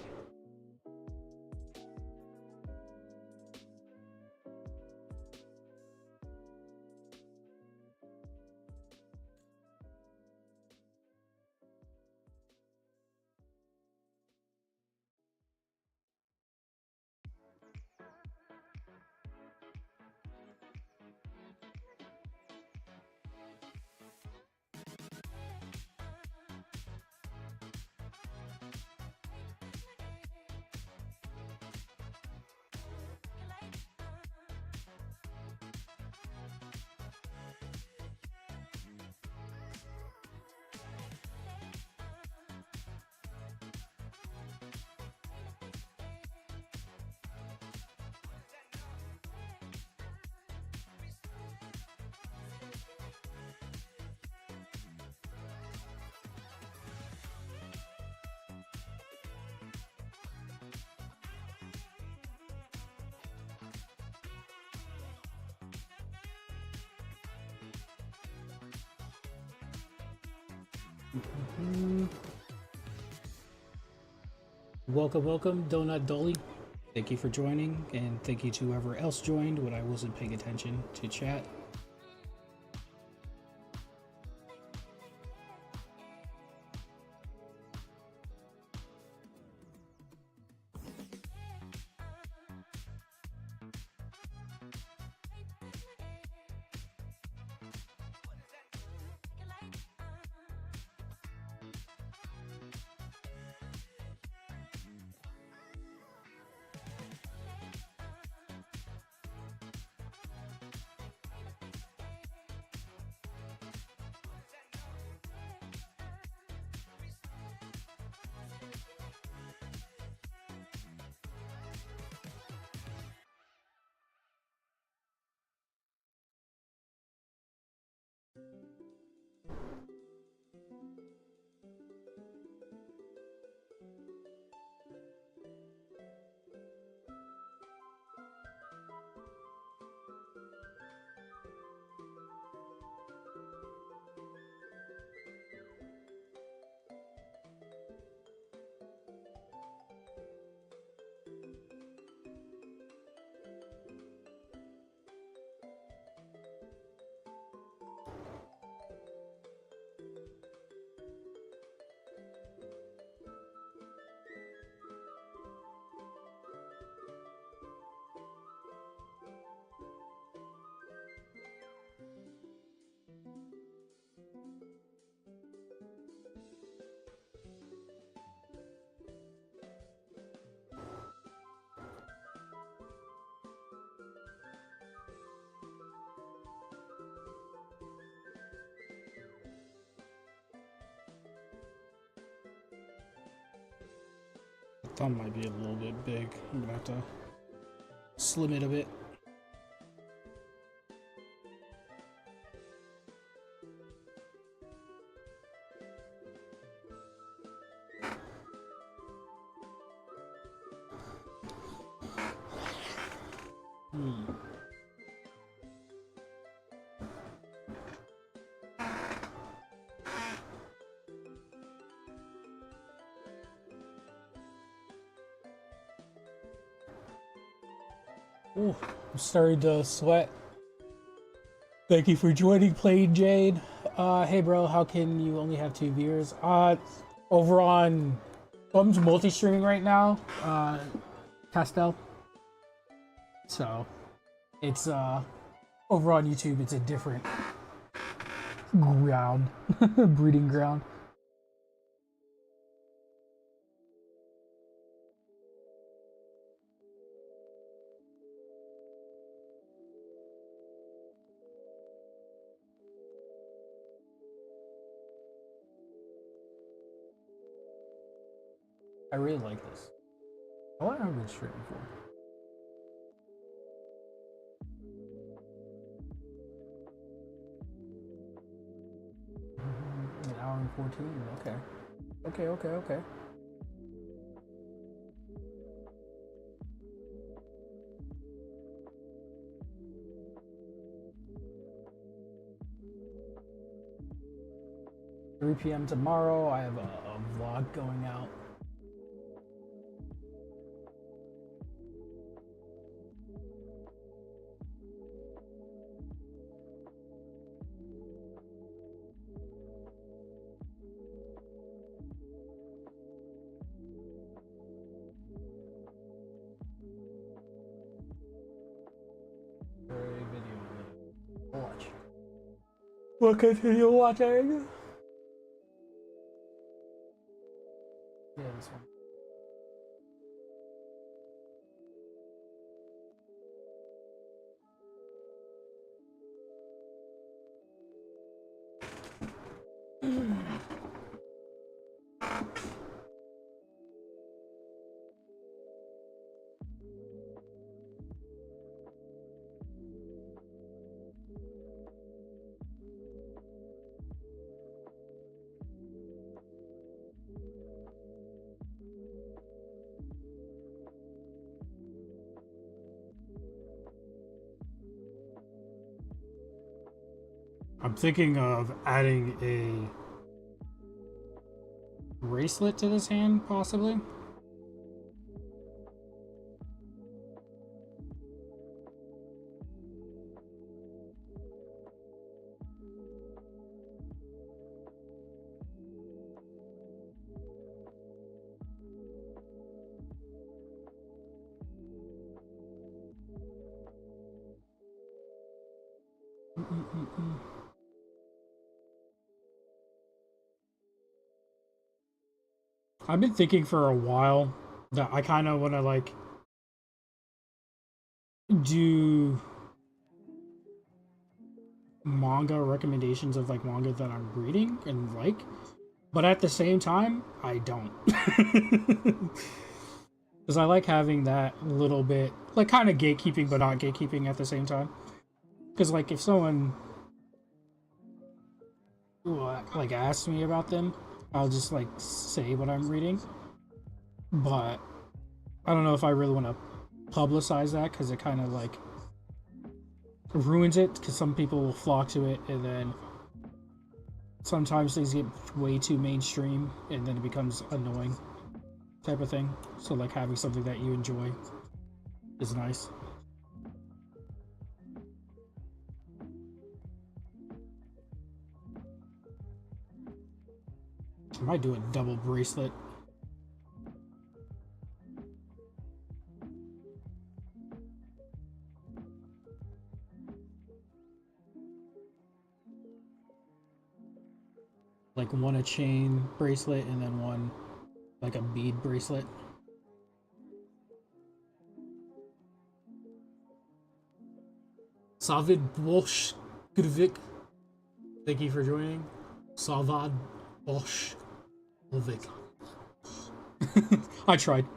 Welcome, welcome, Donut Dolly. Thank you for joining, and thank you to whoever else joined when I wasn't paying attention to chat. Thumb might be a little bit big. I'm gonna have to slim it a bit. Ooh, I'm starting to sweat. Thank you for joining, Plain Jane. Hey bro, how can you only have 2 viewers? Over on, I'm multi-streaming right now, Castel. So, it's, over on YouTube, it's a different ground, breeding ground. I really like this. I wonder how I've been streaming before. An hour and 14. Okay. Okay. 3 p.m. tomorrow. I have a vlog going out. Watch. We'll continue watching. Yeah, this one. I'm thinking of adding a bracelet to this hand, possibly. I've been thinking for a while that I kind of want to like do manga recommendations of like manga that I'm reading and like, but at the same time I don't, because I like having that little bit like kind of gatekeeping but not gatekeeping at the same time. Because like if someone like asks me about them, I'll just like say what I'm reading, but I don't know if I really want to publicize that because it kind of like ruins it, because some people will flock to it and then sometimes things get way too mainstream and then it becomes annoying type of thing. So like having something that you enjoy is nice. I might do a double bracelet. Like one a chain bracelet and then one like a bead bracelet. Savid Bosch Gudvik, thank you for joining. Savad Bosch Lovik. I tried.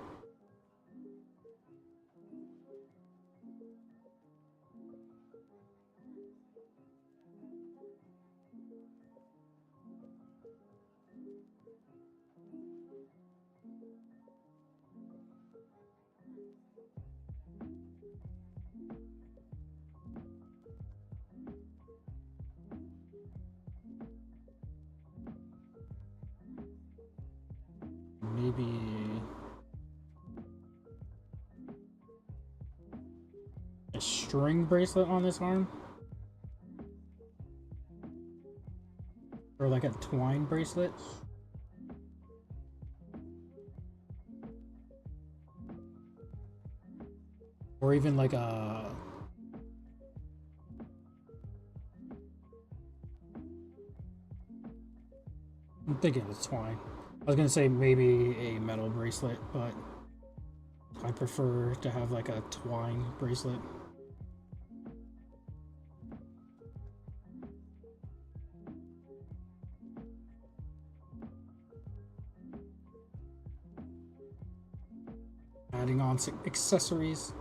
maybe a string bracelet on this arm? Or like a twine bracelet? Or even like a... I'm thinking it's twine. I was gonna say maybe a metal bracelet, but I prefer to have like a twine bracelet. Adding on some accessories.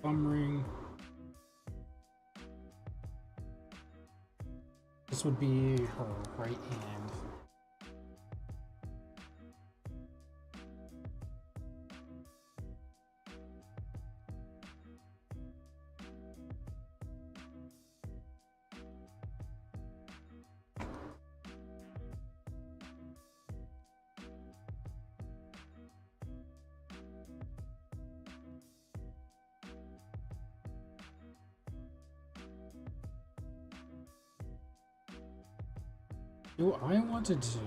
Thumb ring. This would be her right hand. Do I want to do...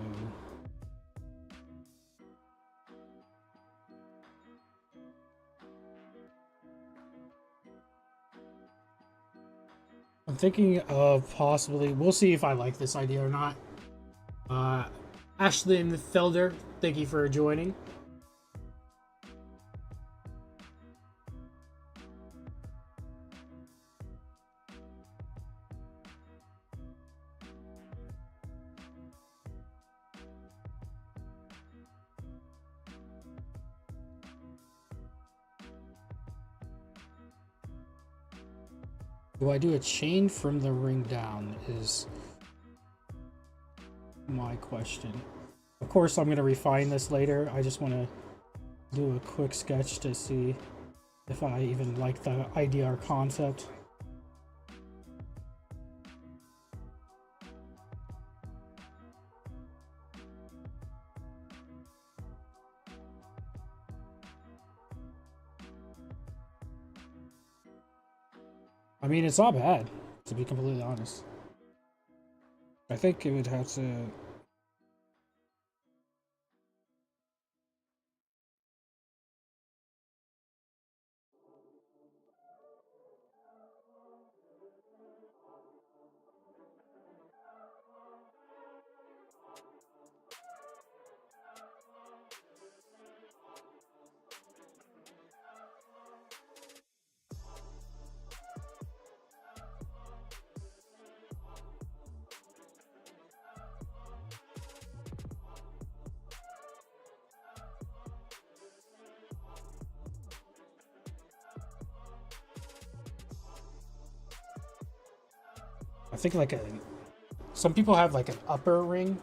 I'm thinking of possibly... We'll see if I like this idea or not. Ashlyn Felder, thank you for joining. Do I do a chain from the ring down is my question. Of course, I'm going to refine this later. I just want to do a quick sketch to see if I even like the idea or concept. I mean, it's not bad, to be completely honest. I think it would have to... I think like some people have like an upper ring.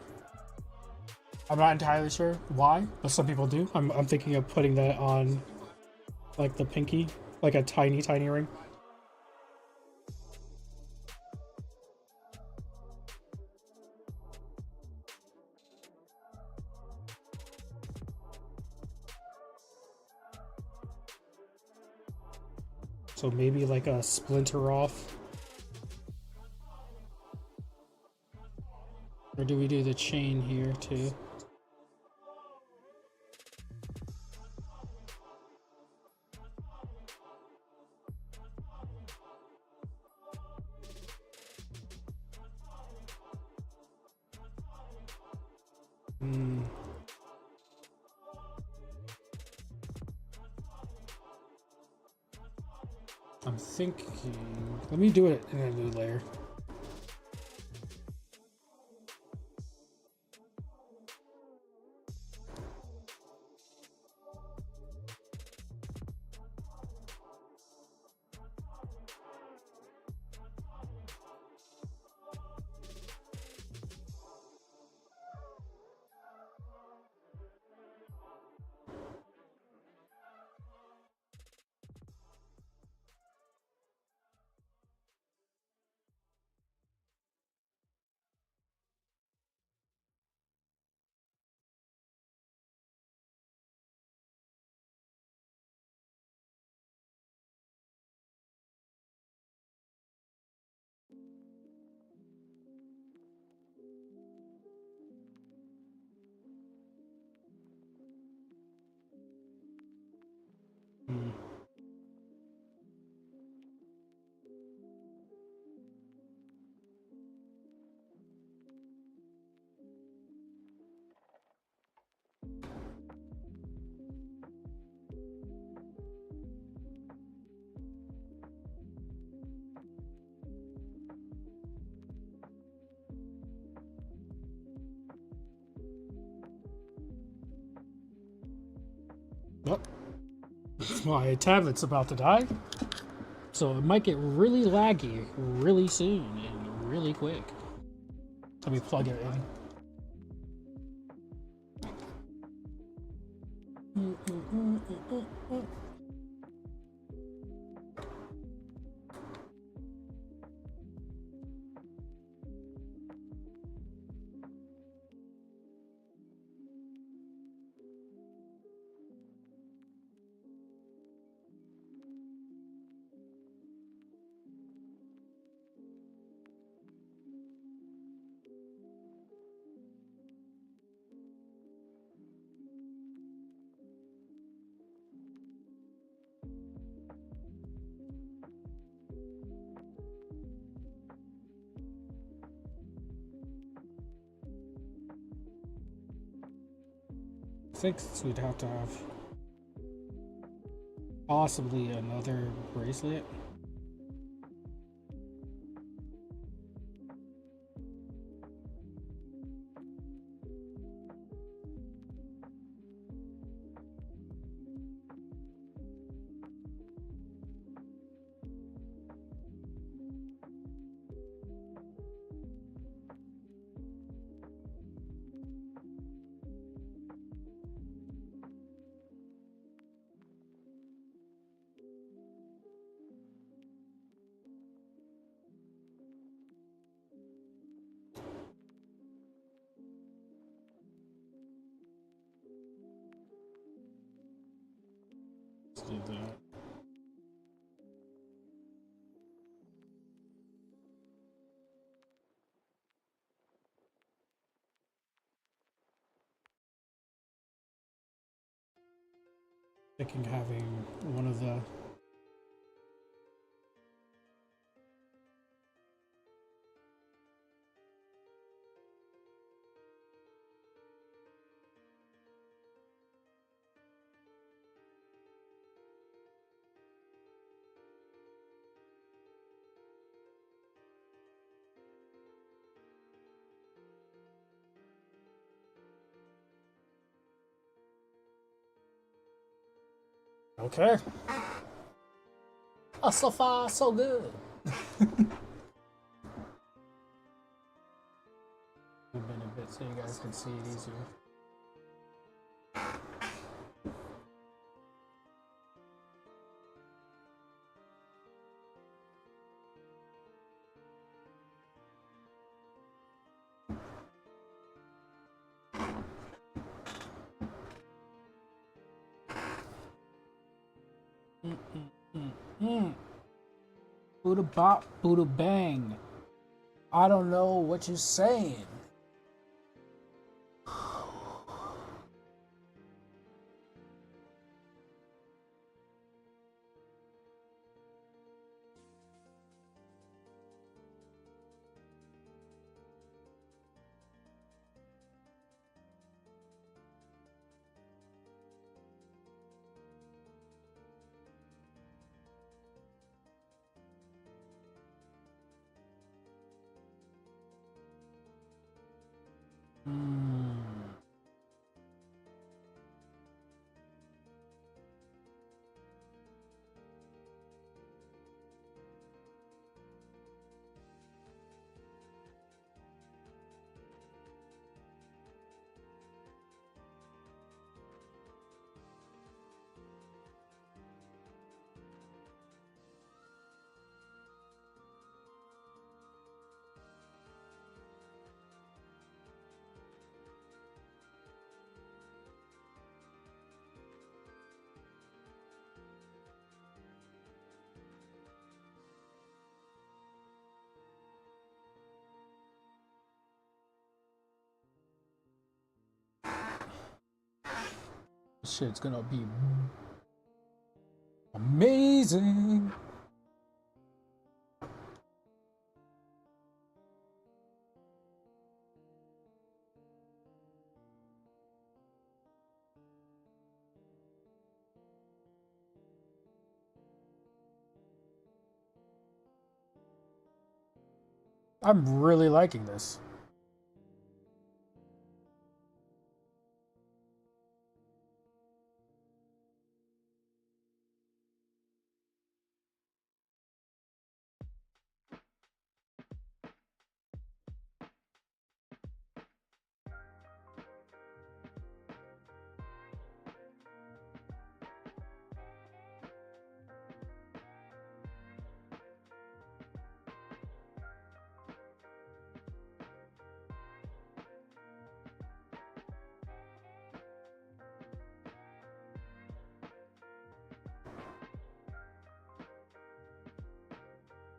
I'm not entirely sure why, but some people do. I'm thinking of putting that on like the pinky, like a tiny ring. So maybe like a splinter off. Or do we do the chain here too? I'm think... Let me do it in a new layer. Oh, my tablet's about to die, so it might get really laggy really soon and really quick. Let me plug it in. I think we'd have to have possibly another bracelet. Let's do that. Thinking having one of the okay. Oh, so far so good. I've been a bit so you guys can see it easier. Buddha bop, Buddha bang. I don't know what you're saying. This shit's gonna be amazing. I'm really liking this.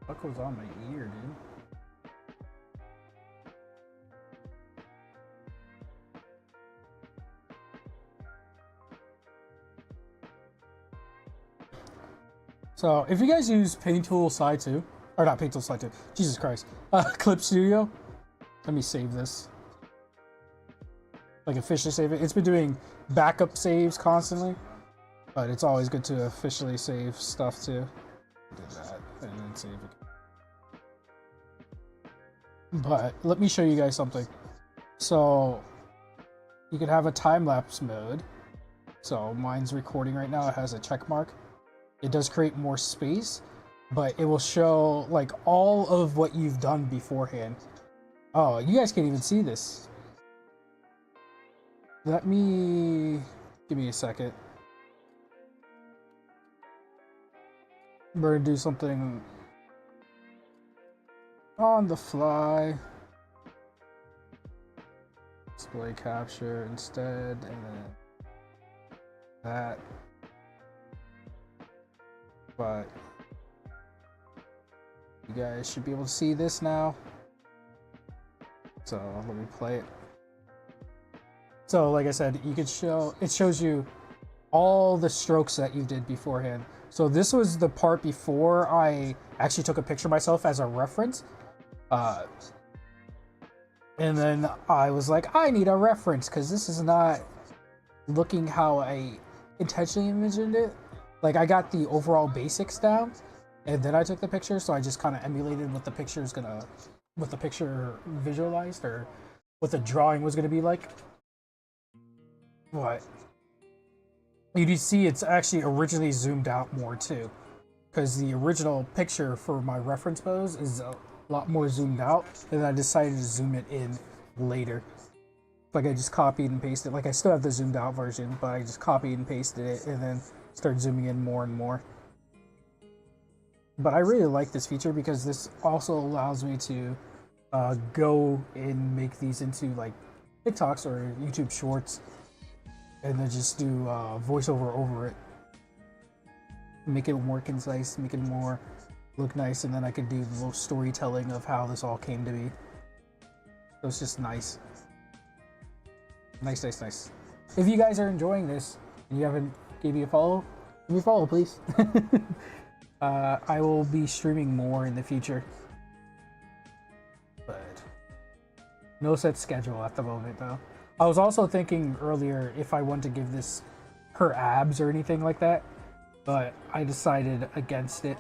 What goes on my ear, dude? So, if you guys use Paint Tool Slide 2, or not Paint Tool Slide 2, Jesus Christ, Clip Studio, let me save this. Like, officially save it. It's been doing backup saves constantly, but it's always good to officially save stuff too. Do that, and then save it. But let me show you guys something. So you could have a time-lapse mode. So mine's recording right now. It has a check mark. It does create more space, but it will show like all of what you've done beforehand. Oh, you guys can't even see this. Give me a second. We're gonna do something on the fly. Display capture instead, and then that. But you guys should be able to see this now. So let me play it. So like I said, you could show, it shows you all the strokes that you did beforehand. So this was the part before I actually took a picture myself as a reference. And then I was like, I need a reference because this is not looking how I intentionally envisioned it. Like I got the overall basics down and then I took the picture. So I just kind of emulated what the picture is gonna, what the picture visualized or what the drawing was gonna be like. What? You do see it's actually originally zoomed out more too, because the original picture for my reference pose is a lot more zoomed out, and I decided to zoom it in later. Like I just copied and pasted, like I still have the zoomed out version, but I just copied and pasted it and then started zooming in more and more. But I really like this feature because this also allows me to go and make these into like TikToks or YouTube shorts, and then just do voiceover over it. Make it more concise, make it more look nice, and then I could do the little storytelling of how this all came to be. So it's just nice. Nice, nice, nice. If you guys are enjoying this and you haven't gave me a follow, give me a follow, please. I will be streaming more in the future. But no set schedule at the moment, though. I was also thinking earlier if I want to give this her abs or anything like that, but I decided against it.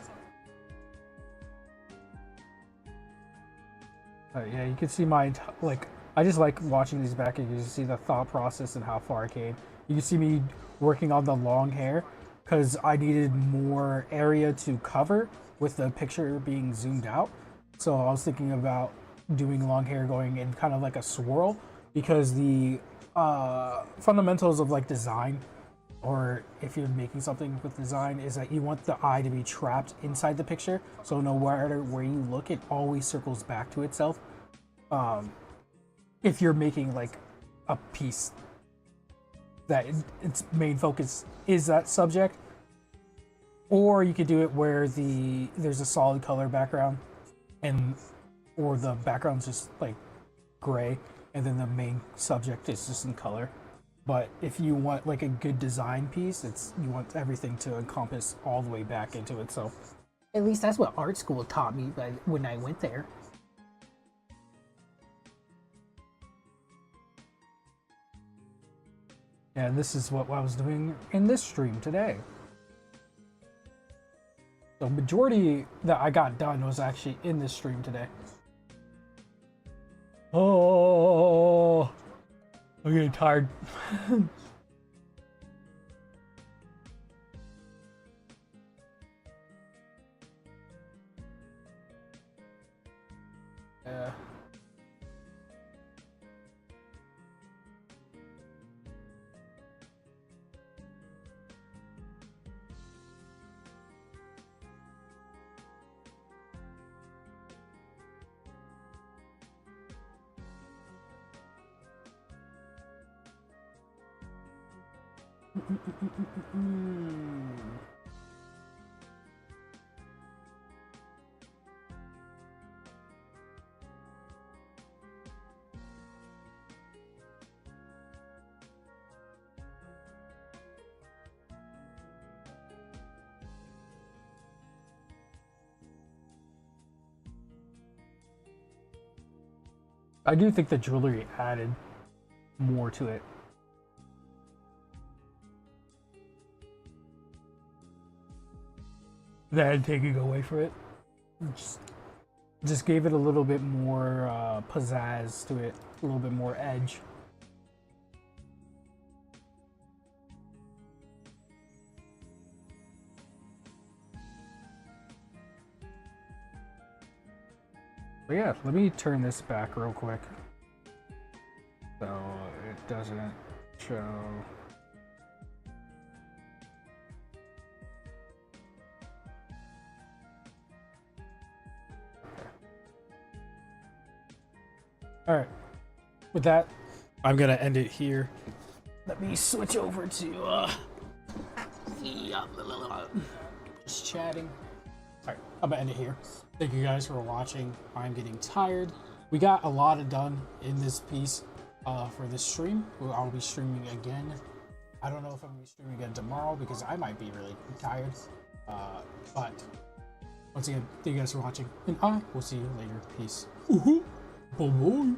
Yeah, you can see my, like, I just like watching these back and you can see the thought process and how far I came. You can see me working on the long hair because I needed more area to cover with the picture being zoomed out. So I was thinking about doing long hair going in kind of like a swirl, because the fundamentals of like design, or if you're making something with design, is that you want the eye to be trapped inside the picture, so no matter where you look, it always circles back to itself. If you're making like a piece that its main focus is that subject, or you could do it where there's a solid color background, and or the background's just like gray, and then the main subject is just in color. But if you want like a good design piece, you want everything to encompass all the way back into it. So at least that's what art school taught me when I went there. And this is what I was doing in this stream today. The majority that I got done was actually in this stream today. Oh, I'm getting tired. Yeah. I do think the jewelry added more to it. Than taking away from it. Just gave it a little bit more pizzazz to it, a little bit more edge. But yeah, let me turn this back real quick so it doesn't show. All right, with that, I'm gonna end it here. Let me switch over to just chatting. All right, I'm gonna end it here. Thank you guys for watching. I'm getting tired. We got a lot done in this piece for this stream. I'll be streaming again. I don't know if I'm gonna be streaming again tomorrow because I might be really tired. But once again, thank you guys for watching, and I will see you later. Peace. Bye bye.